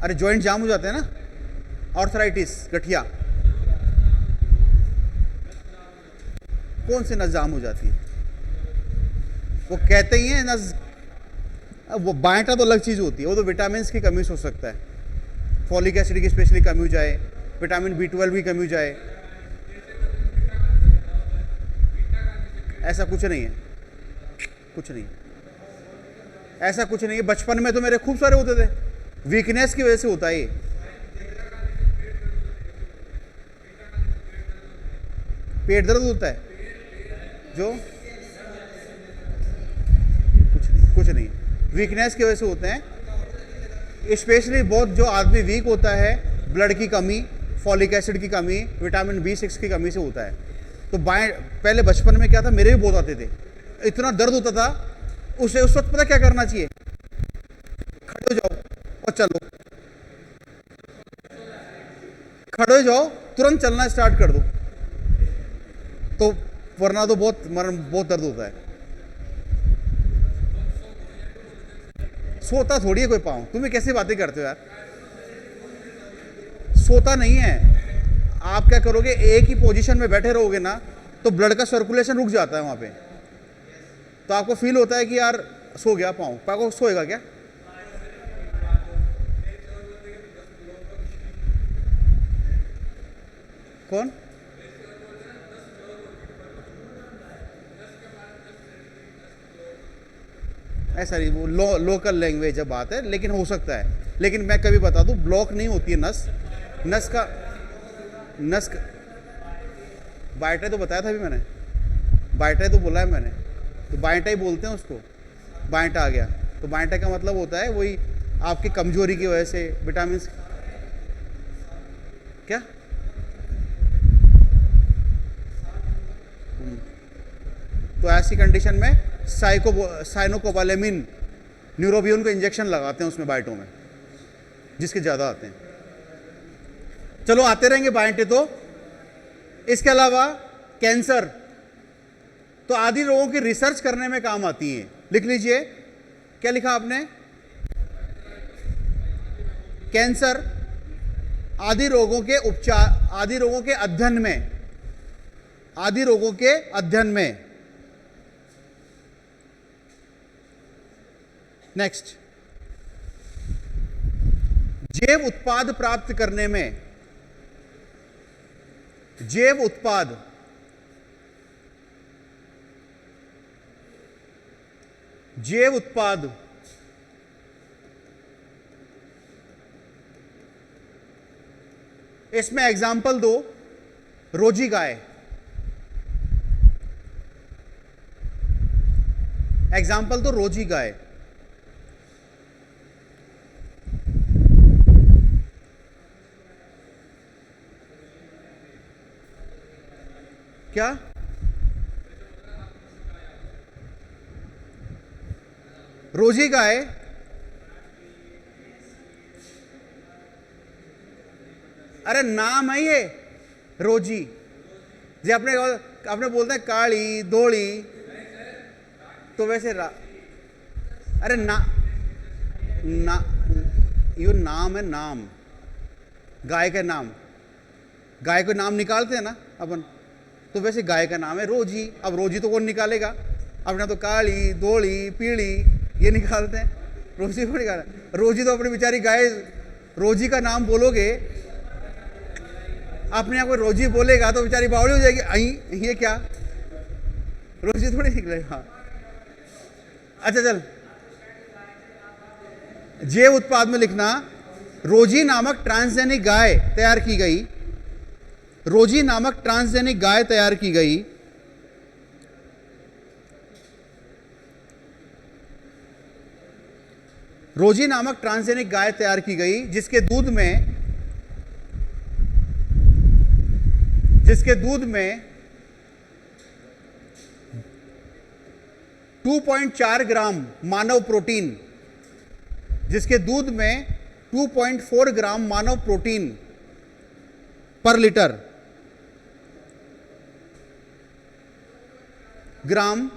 अरे जॉइंट जाम हो जाते हैं ना, आर्थराइटिस, गठिया। कौन सी नस जाम हो जाती है? वो कहते ही हैं नस, वो बाएंटा तो अलग चीज होती है, वो तो विटामिन की कमी से हो सकता है। फॉलिक एसिड की स्पेशली कमी हो जाए, विटामिन B12 की कमी हो जाए, ऐसा कुछ नहीं है, कुछ नहीं, ऐसा कुछ नहीं है। बचपन में तो मेरे खूब सारे होते थे, वीकनेस की वजह से होता है। पेट दर्द होता है जो कुछ नहीं वीकनेस की वजह से होते हैं। स्पेशली बहुत जो आदमी वीक होता है, ब्लड की कमी, फॉलिक एसिड की कमी, विटामिन B6 की कमी से होता है। तो बाएं पहले बचपन में क्या था, मेरे भी बहुत आते थे, इतना दर्द होता था, उस वक्त पता क्या करना चाहिए, खड़े हो जाओ और चलो, खड़े हो जाओ, तुरंत चलना स्टार्ट कर दो, तो वरना तो बहुत दर्द होता है। सोता थोड़ी है कोई पाँव, तुम्हें कैसे बातें करते हो यार, सोता नहीं है। आप क्या करोगे, एक ही पोजीशन में बैठे रहोगे ना तो ब्लड का सर्कुलेशन रुक जाता है वहां पे, तो आपको फील होता है कि यार सो गया पाँव, पाँव सोएगा क्या। कौन? ऐसा नहीं, वो लोकल लैंग्वेज है बात है, लेकिन हो सकता है। लेकिन मैं कभी बता दूं, ब्लॉक नहीं होती है नस का बायटाई तो बताया था अभी मैंने, बायटाई तो बोला है मैंने, तो बायटाई बोलते हैं उसको, बायटा आ गया, तो बायटा का मतलब होता है वही आपकी कमजोरी की वजह से विटामिन क्या तो ऐसी कंडीशन में साइनोकोबालेमिन न्यूरोबियन को इंजेक्शन लगाते हैं उसमें बाइटों में, जिसके ज़्यादा आते हैं। चलो आते रहेंगे बाइटें। तो इसके अलावा कैंसर, तो आदि रोगों की रिसर्च करने में काम आती है। लिख लीजिए, क्या लिखा आपने, कैंसर आदि रोगों के उपचार, आदि रोगों के अध्ययन में, आदि रोगों के अध्ययन में। नेक्स्ट, जैव उत्पाद प्राप्त करने में, जैव उत्पाद, जैव उत्पाद इसमें एग्जाम्पल दो, रोजी गाय, एग्जाम्पल दो रोजी गाय। क्या? रोजी गाय अरे नाम है ये रोजी, जो अपने बोलते हैं काली धोली, तो वैसे अरे यो नाम है, नाम गाय का नाम, गाय को नाम निकालते हैं ना अपन, तो वैसे गाय का नाम है रोजी। अब रोजी तो कौन निकालेगा, अपना तो काली धोली पीली ये निकालते हैं, रोजी को निकाला, रोजी तो अपनी बेचारी गाय, रोजी का नाम बोलोगे, अपने आप को रोजी बोलेगा तो बेचारी बावड़ी हो जाएगी, अहीं ये क्या, रोजी थोड़ी निकलेगा। अच्छा चल, जैव उत्पाद में लिखना, रोजी नामक ट्रांसजेनिक गाय तैयार की गई, रोजी नामक ट्रांसजेनिक गाय तैयार की गई, रोजी नामक ट्रांसजेनिक गाय तैयार की गई जिसके दूध में 2.4 ग्राम मानव प्रोटीन, जिसके दूध में 2.4 ग्राम मानव प्रोटीन पर लीटर, ग्राम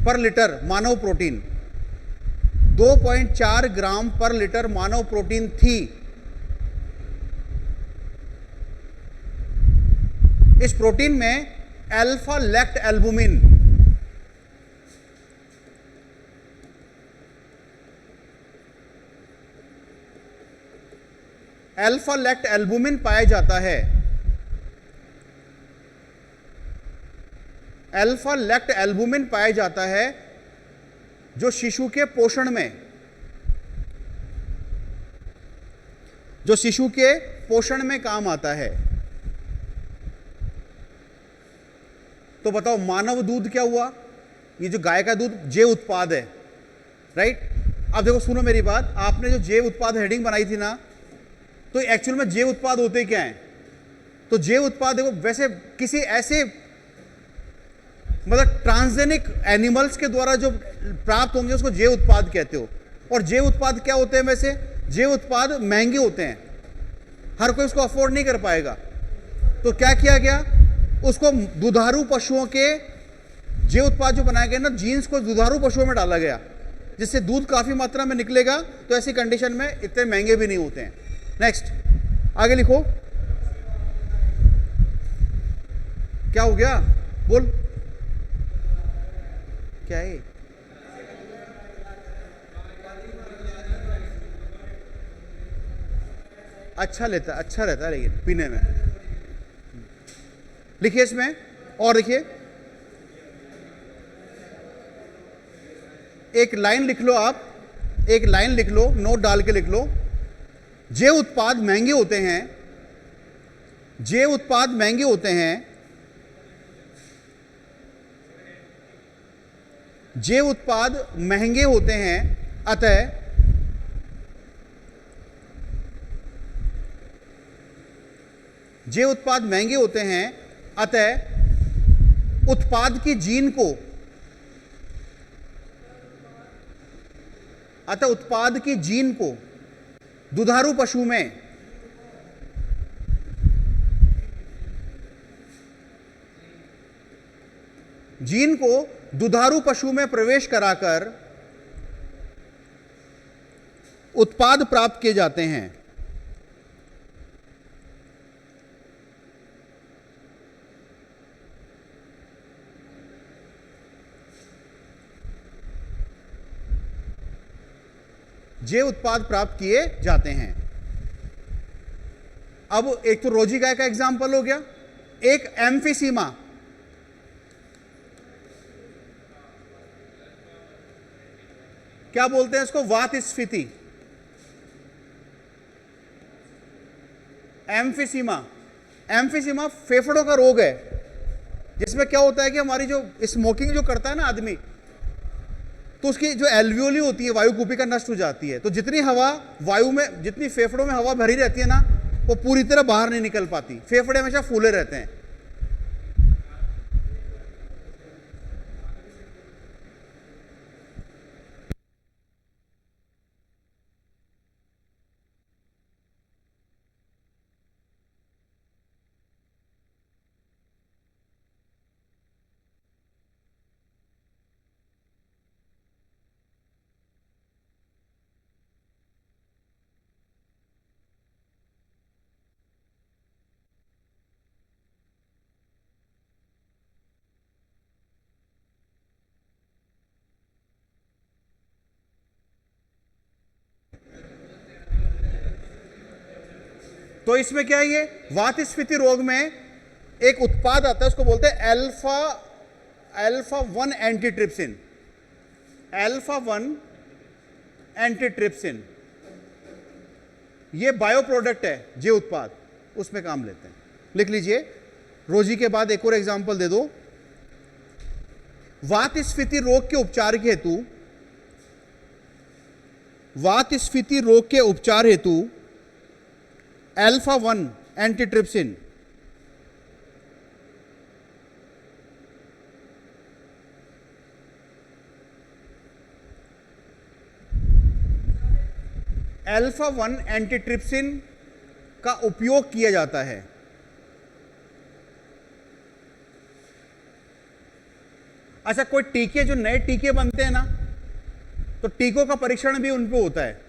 पर लीटर मानव प्रोटीन, 2.4 ग्राम पर लीटर मानव प्रोटीन थी। इस प्रोटीन में अल्फा लैक्ट एल्बुमिन, अल्फा लैक्ट एल्बुमिन पाया जाता है। अल्फा लैक्ट एल्बुमिन पाया जाता है जो शिशु के पोषण में, जो शिशु के पोषण में काम आता है। तो बताओ मानव दूध क्या हुआ? ये जो गाय का दूध जैव उत्पाद है, राइट? अब देखो सुनो मेरी बात, आपने जो जैव उत्पाद हेडिंग बनाई थी ना, तो एक्चुअल में जैव उत्पाद होते क्या हैं? तो जैव उत्पाद देखो, वैसे किसी ऐसे मतलब ट्रांसजेनिक एनिमल्स के द्वारा जो प्राप्त होंगे उसको जैव उत्पाद कहते हो। और जैव उत्पाद क्या होते हैं? वैसे जैव उत्पाद महंगे होते हैं, हर कोई उसको अफोर्ड नहीं कर पाएगा। तो क्या किया गया, उसको दुधारू पशुओं के जैव उत्पाद जो बनाए गए ना, जीन्स को दुधारू पशुओं में डाला गया, जिससे दूध काफी मात्रा में निकलेगा। तो ऐसी कंडीशन में इतने महंगे भी नहीं होते हैं। नेक्स्ट, आगे लिखो। क्या हो गया? बोल, क्या है? अच्छा रहता है लेकिन पीने में। लिखिए इसमें और लिखिए, एक लाइन लिख लो, आप एक लाइन लिख लो, नोट डाल के लिख लो। जैव उत्पाद महंगे होते हैं, जैव उत्पाद महंगे होते हैं, जैव उत्पाद महंगे होते हैं, अतः जैव उत्पाद महंगे होते हैं, अतः उत्पाद की जीन को, अतः उत्पाद की जीन को दुधारू पशु में जीन को दुधारू पशु में प्रवेश कराकर उत्पाद प्राप्त किए जाते हैं। जैव उत्पाद प्राप्त किए जाते हैं। अब एक तो रोजी गाय का एग्जाम्पल हो गया, एक एम्फीसीमा, क्या बोलते हैं इसको? वात स्फीति। एम्फीसीमा, एम्फीसीमा फेफड़ों का रोग है, जिसमें क्या होता है कि हमारी जो स्मोकिंग जो करता है ना आदमी, तो उसकी जो एल्वियोली होती है वायुकूपिका नष्ट हो जाती है। तो जितनी हवा वायु में, जितनी फेफड़ों में हवा भरी रहती है ना, वो पूरी तरह बाहर नहीं निकल पाती, फेफड़े हमेशा फूले रहते हैं। तो इसमें क्या है, ये वात स्फीति रोग में एक उत्पाद आता है, उसको बोलते हैं अल्फा 1 एंटीट्रिप्सिन। अल्फा 1 एंटीट्रिप्सिन ये बायो प्रोडक्ट है, जैव उत्पाद, उसमें काम लेते हैं। लिख लीजिए, रोजी के बाद एक और एग्जांपल दे दो। वात स्फीति रोग के उपचार के हेतु, वात स्फीति रोग के उपचार हेतु अल्फा 1 एंटीट्रिप्सिन अल्फा 1 एंटीट्रिप्सिन का उपयोग किया जाता है। अच्छा, कोई टीके, जो नए टीके बनते हैं ना, तो टीकों का परीक्षण भी उन पे होता है।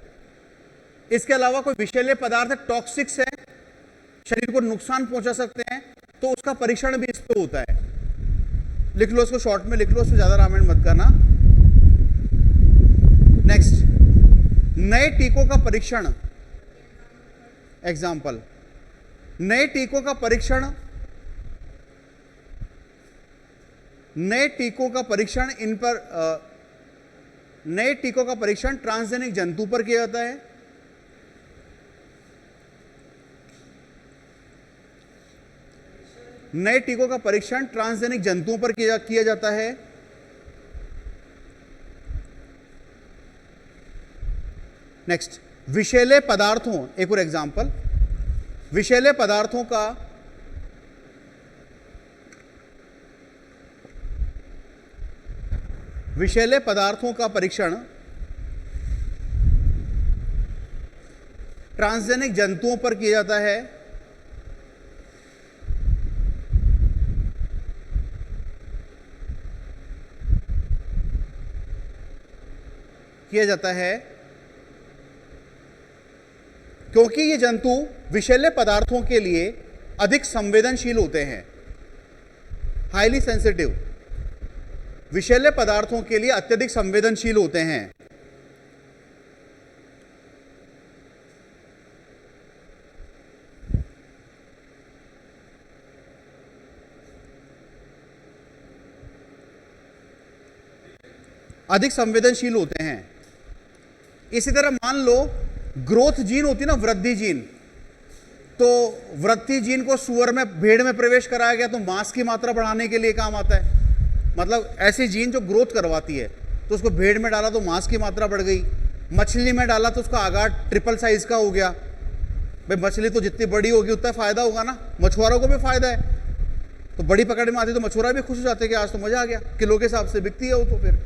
इसके अलावा कोई विषैले पदार्थ टॉक्सिक्स है, शरीर को नुकसान पहुंचा सकते हैं, तो उसका परीक्षण भी इस पे होता है। लिख लो इसको, शॉर्ट में लिख लो, उसमें ज्यादा रामायण मत करना। नेक्स्ट, नए टीकों का परीक्षण। एग्जाम्पल, नए टीकों का परीक्षण, नए टीकों का परीक्षण इन पर नए टीकों का परीक्षण ट्रांसजेनिक जंतु पर किया जाता है। नए टीकों का परीक्षण ट्रांसजेनिक जंतुओं पर किया जाता है। नेक्स्ट, विषैले पदार्थों, एक और एग्जांपल, विषैले पदार्थों का परीक्षण ट्रांसजेनिक जंतुओं पर किया जाता है। क्योंकि ये जंतु विषैले पदार्थों के लिए अधिक संवेदनशील होते हैं, हाईली सेंसिटिव, विषैले पदार्थों के लिए अत्यधिक संवेदनशील होते हैं। अधिक संवेदनशील होते हैं। इसी तरह मान लो ग्रोथ जीन होती है ना, वृद्धि जीन, तो वृद्धि जीन को सुअर में, भेड़ में प्रवेश कराया गया तो मांस की मात्रा बढ़ाने के लिए काम आता है। मतलब ऐसी जीन जो ग्रोथ करवाती है, तो उसको भेड़ में डाला तो मांस की मात्रा बढ़ गई, मछली में डाला तो उसका आकार ट्रिपल साइज का हो गया। भाई मछली तो जितनी बड़ी होगी उतना फायदा होगा ना, मछुआरों को भी फायदा है। तो बड़ी पकड़ में आती तो मछुआरा भी खुश हो जाते कि आज तो मजा आ गया, किलो के हिसाब से बिकती है वो। तो फिर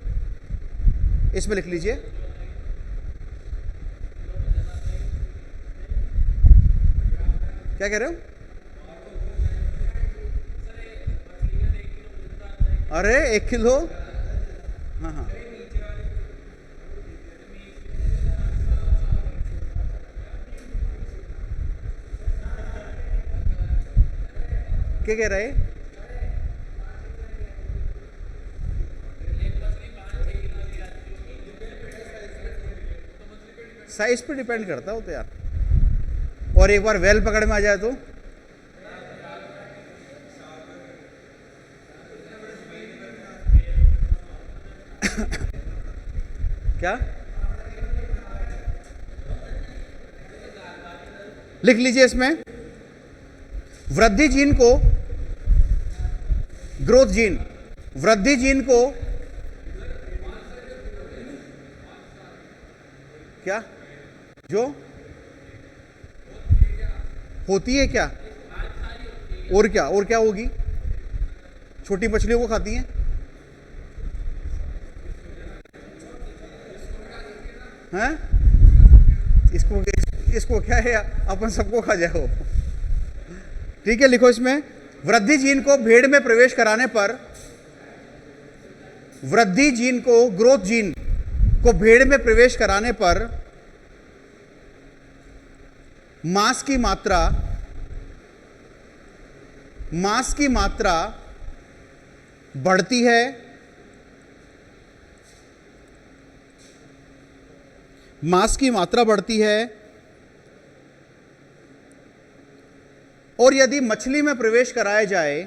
इसमें लिख लीजिए, क्या कह रहे हो? अरे 1 किलो, हाँ हाँ, क्या कह रहे? साइज पे डिपेंड करता हो तो यार, और एक बार वेल पकड़ में आ जाए तो क्या लिख लीजिए इसमें, वृद्धि जीन को, ग्रोथ जीन, वृद्धि जीन को क्या, जो होती है क्या, और क्या होगी, छोटी मछलियों को खाती हैं, हैं? इसको क्या है, अपन सबको खा जाओ। ठीक है, लिखो इसमें, वृद्धि जीन को भेड़ में प्रवेश कराने पर, वृद्धि जीन को, ग्रोथ जीन को भेड़ में प्रवेश कराने पर मांस की मात्रा बढ़ती है, मांस की मात्रा बढ़ती है। और यदि मछली में प्रवेश कराया जाए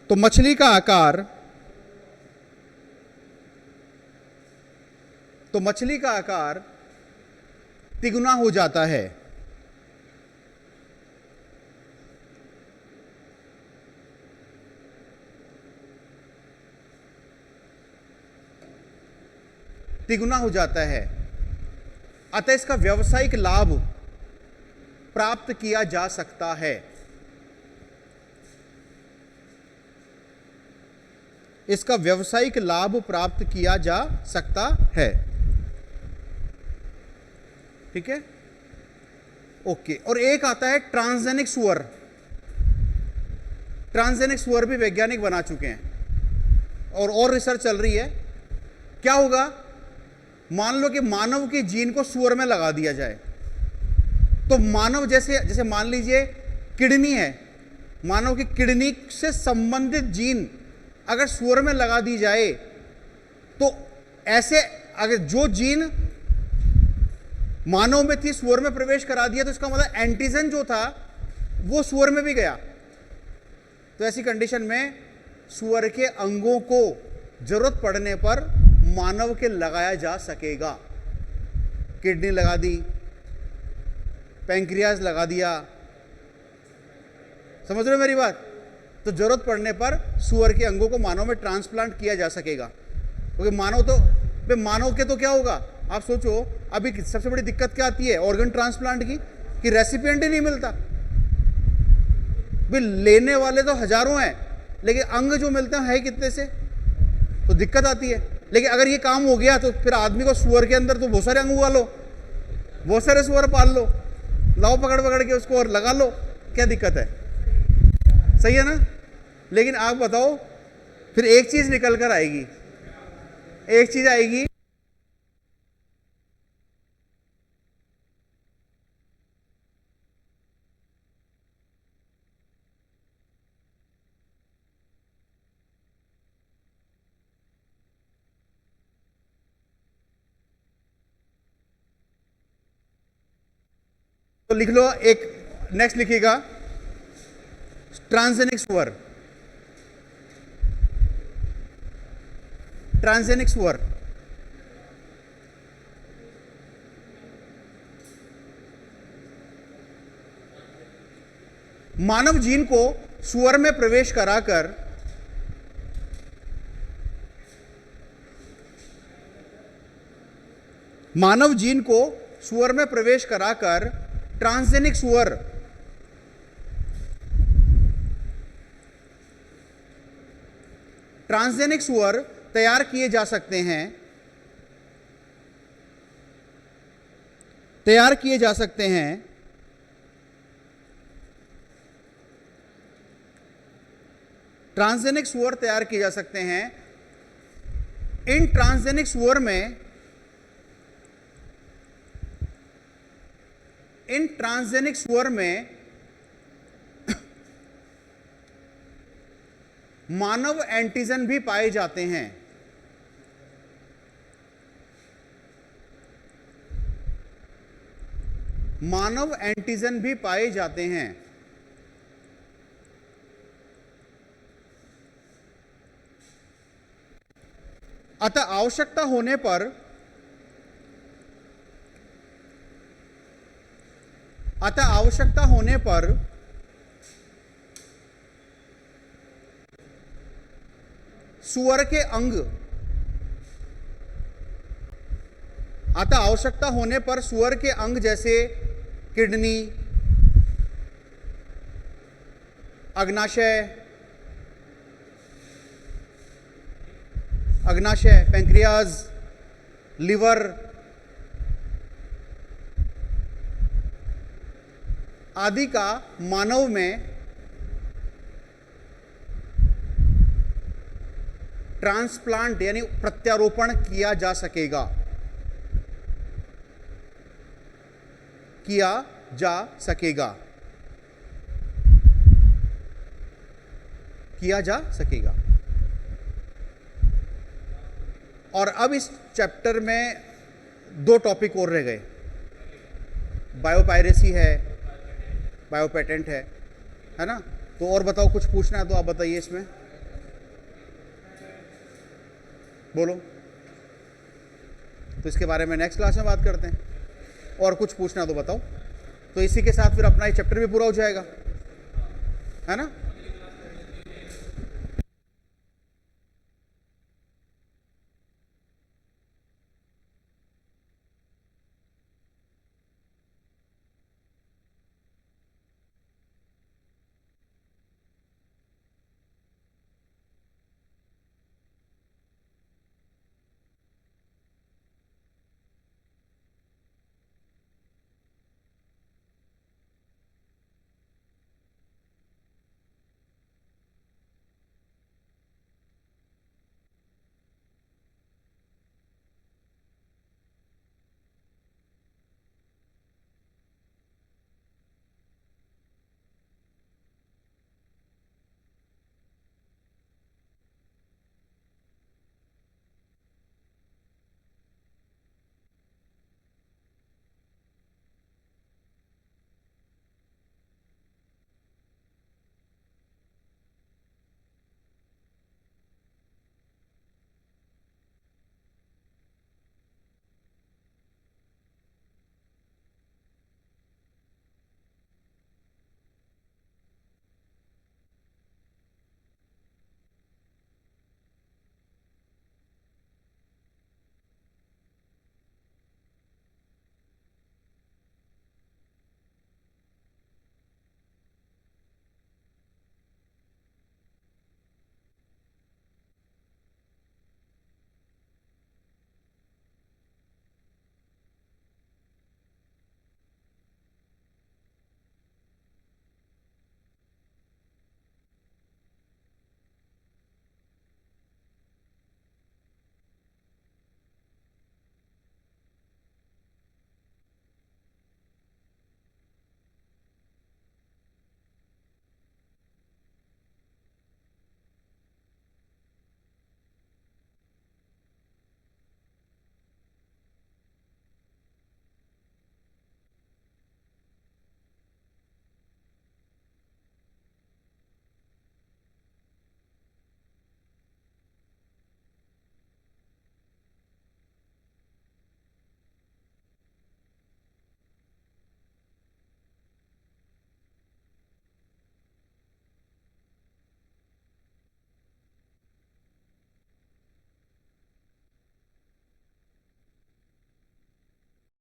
तो मछली का आकार तिगुना हो जाता है। तिगुना हो जाता है। अतः इसका व्यावसायिक लाभ प्राप्त किया जा सकता है। इसका व्यावसायिक लाभ प्राप्त किया जा सकता है। ठीक है, ओके। और एक आता है ट्रांसजेनिक सुअर। ट्रांसजेनिक सुअर भी वैज्ञानिक बना चुके हैं और रिसर्च चल रही है। क्या होगा, मान लो कि मानव की जीन को सुअर में लगा दिया जाए, तो मानव जैसे मान लीजिए किडनी है, मानव की किडनी से संबंधित जीन अगर सुअर में लगा दी जाए, तो ऐसे अगर जो जीन मानव में थी सुअर में प्रवेश करा दिया, तो इसका मतलब एंटीजन जो था वो सुअर में भी गया। तो ऐसी कंडीशन में सुअर के अंगों को जरूरत पड़ने पर मानव के लगाया जा सकेगा। किडनी लगा दी, पैंक्रियाज लगा दिया, समझ रहे हो मेरी बात? तो जरूरत पड़ने पर सुअर के अंगों को मानव में ट्रांसप्लांट किया जा सकेगा, क्योंकि मानव के तो क्या होगा, आप सोचो अभी सबसे बड़ी दिक्कत क्या आती है ऑर्गन ट्रांसप्लांट की, कि रेसिपिएंट ही नहीं मिलता। भी लेने वाले तो हजारों हैं, लेकिन अंग जो मिलते हैं है कितने से, तो दिक्कत आती है। लेकिन अगर ये काम हो गया तो फिर आदमी को सुअर के अंदर तो बहुत सारे अंग उगा लो, बहुत सारे सुअर पाल लो, लाओ पकड़ पकड़ के उसको और लगा लो, क्या दिक्कत है? सही है ना? लेकिन आप बताओ, फिर एक चीज निकल कर आएगी, एक चीज आएगी, तो लिख लो, एक नेक्स्ट लिखिएगा ट्रांसजेनिक सुअर। ट्रांसजेनिक सुअर मानव जीन को सुअर में प्रवेश कराकर मानव जीन को सुअर में प्रवेश कराकर ट्रांसजेनिक सुअर तैयार किए जा सकते हैं, ट्रांसजेनिक सुअर तैयार किए जा सकते हैं। इन ट्रांसजेनिक सुअर में मानव एंटीजन भी पाए जाते हैं। मानव एंटीजन भी पाए जाते हैं। अतः आवश्यकता होने पर सुअर के अंग जैसे किडनी, अग्नाशय, पैंक्रियाज, लिवर आदि का मानव में ट्रांसप्लांट यानी प्रत्यारोपण किया जा सकेगा, और अब इस चैप्टर में 2 टॉपिक और रह गए, बायोपायरेसी है, बायोपेटेंट है ना? तो और बताओ, कुछ पूछना है तो आप बताइए, इसमें बोलो, तो इसके बारे में नेक्स्ट क्लास में बात करते हैं। और कुछ पूछना तो बताओ। तो इसी के साथ फिर अपना ये चैप्टर भी पूरा हो जाएगा, है ना?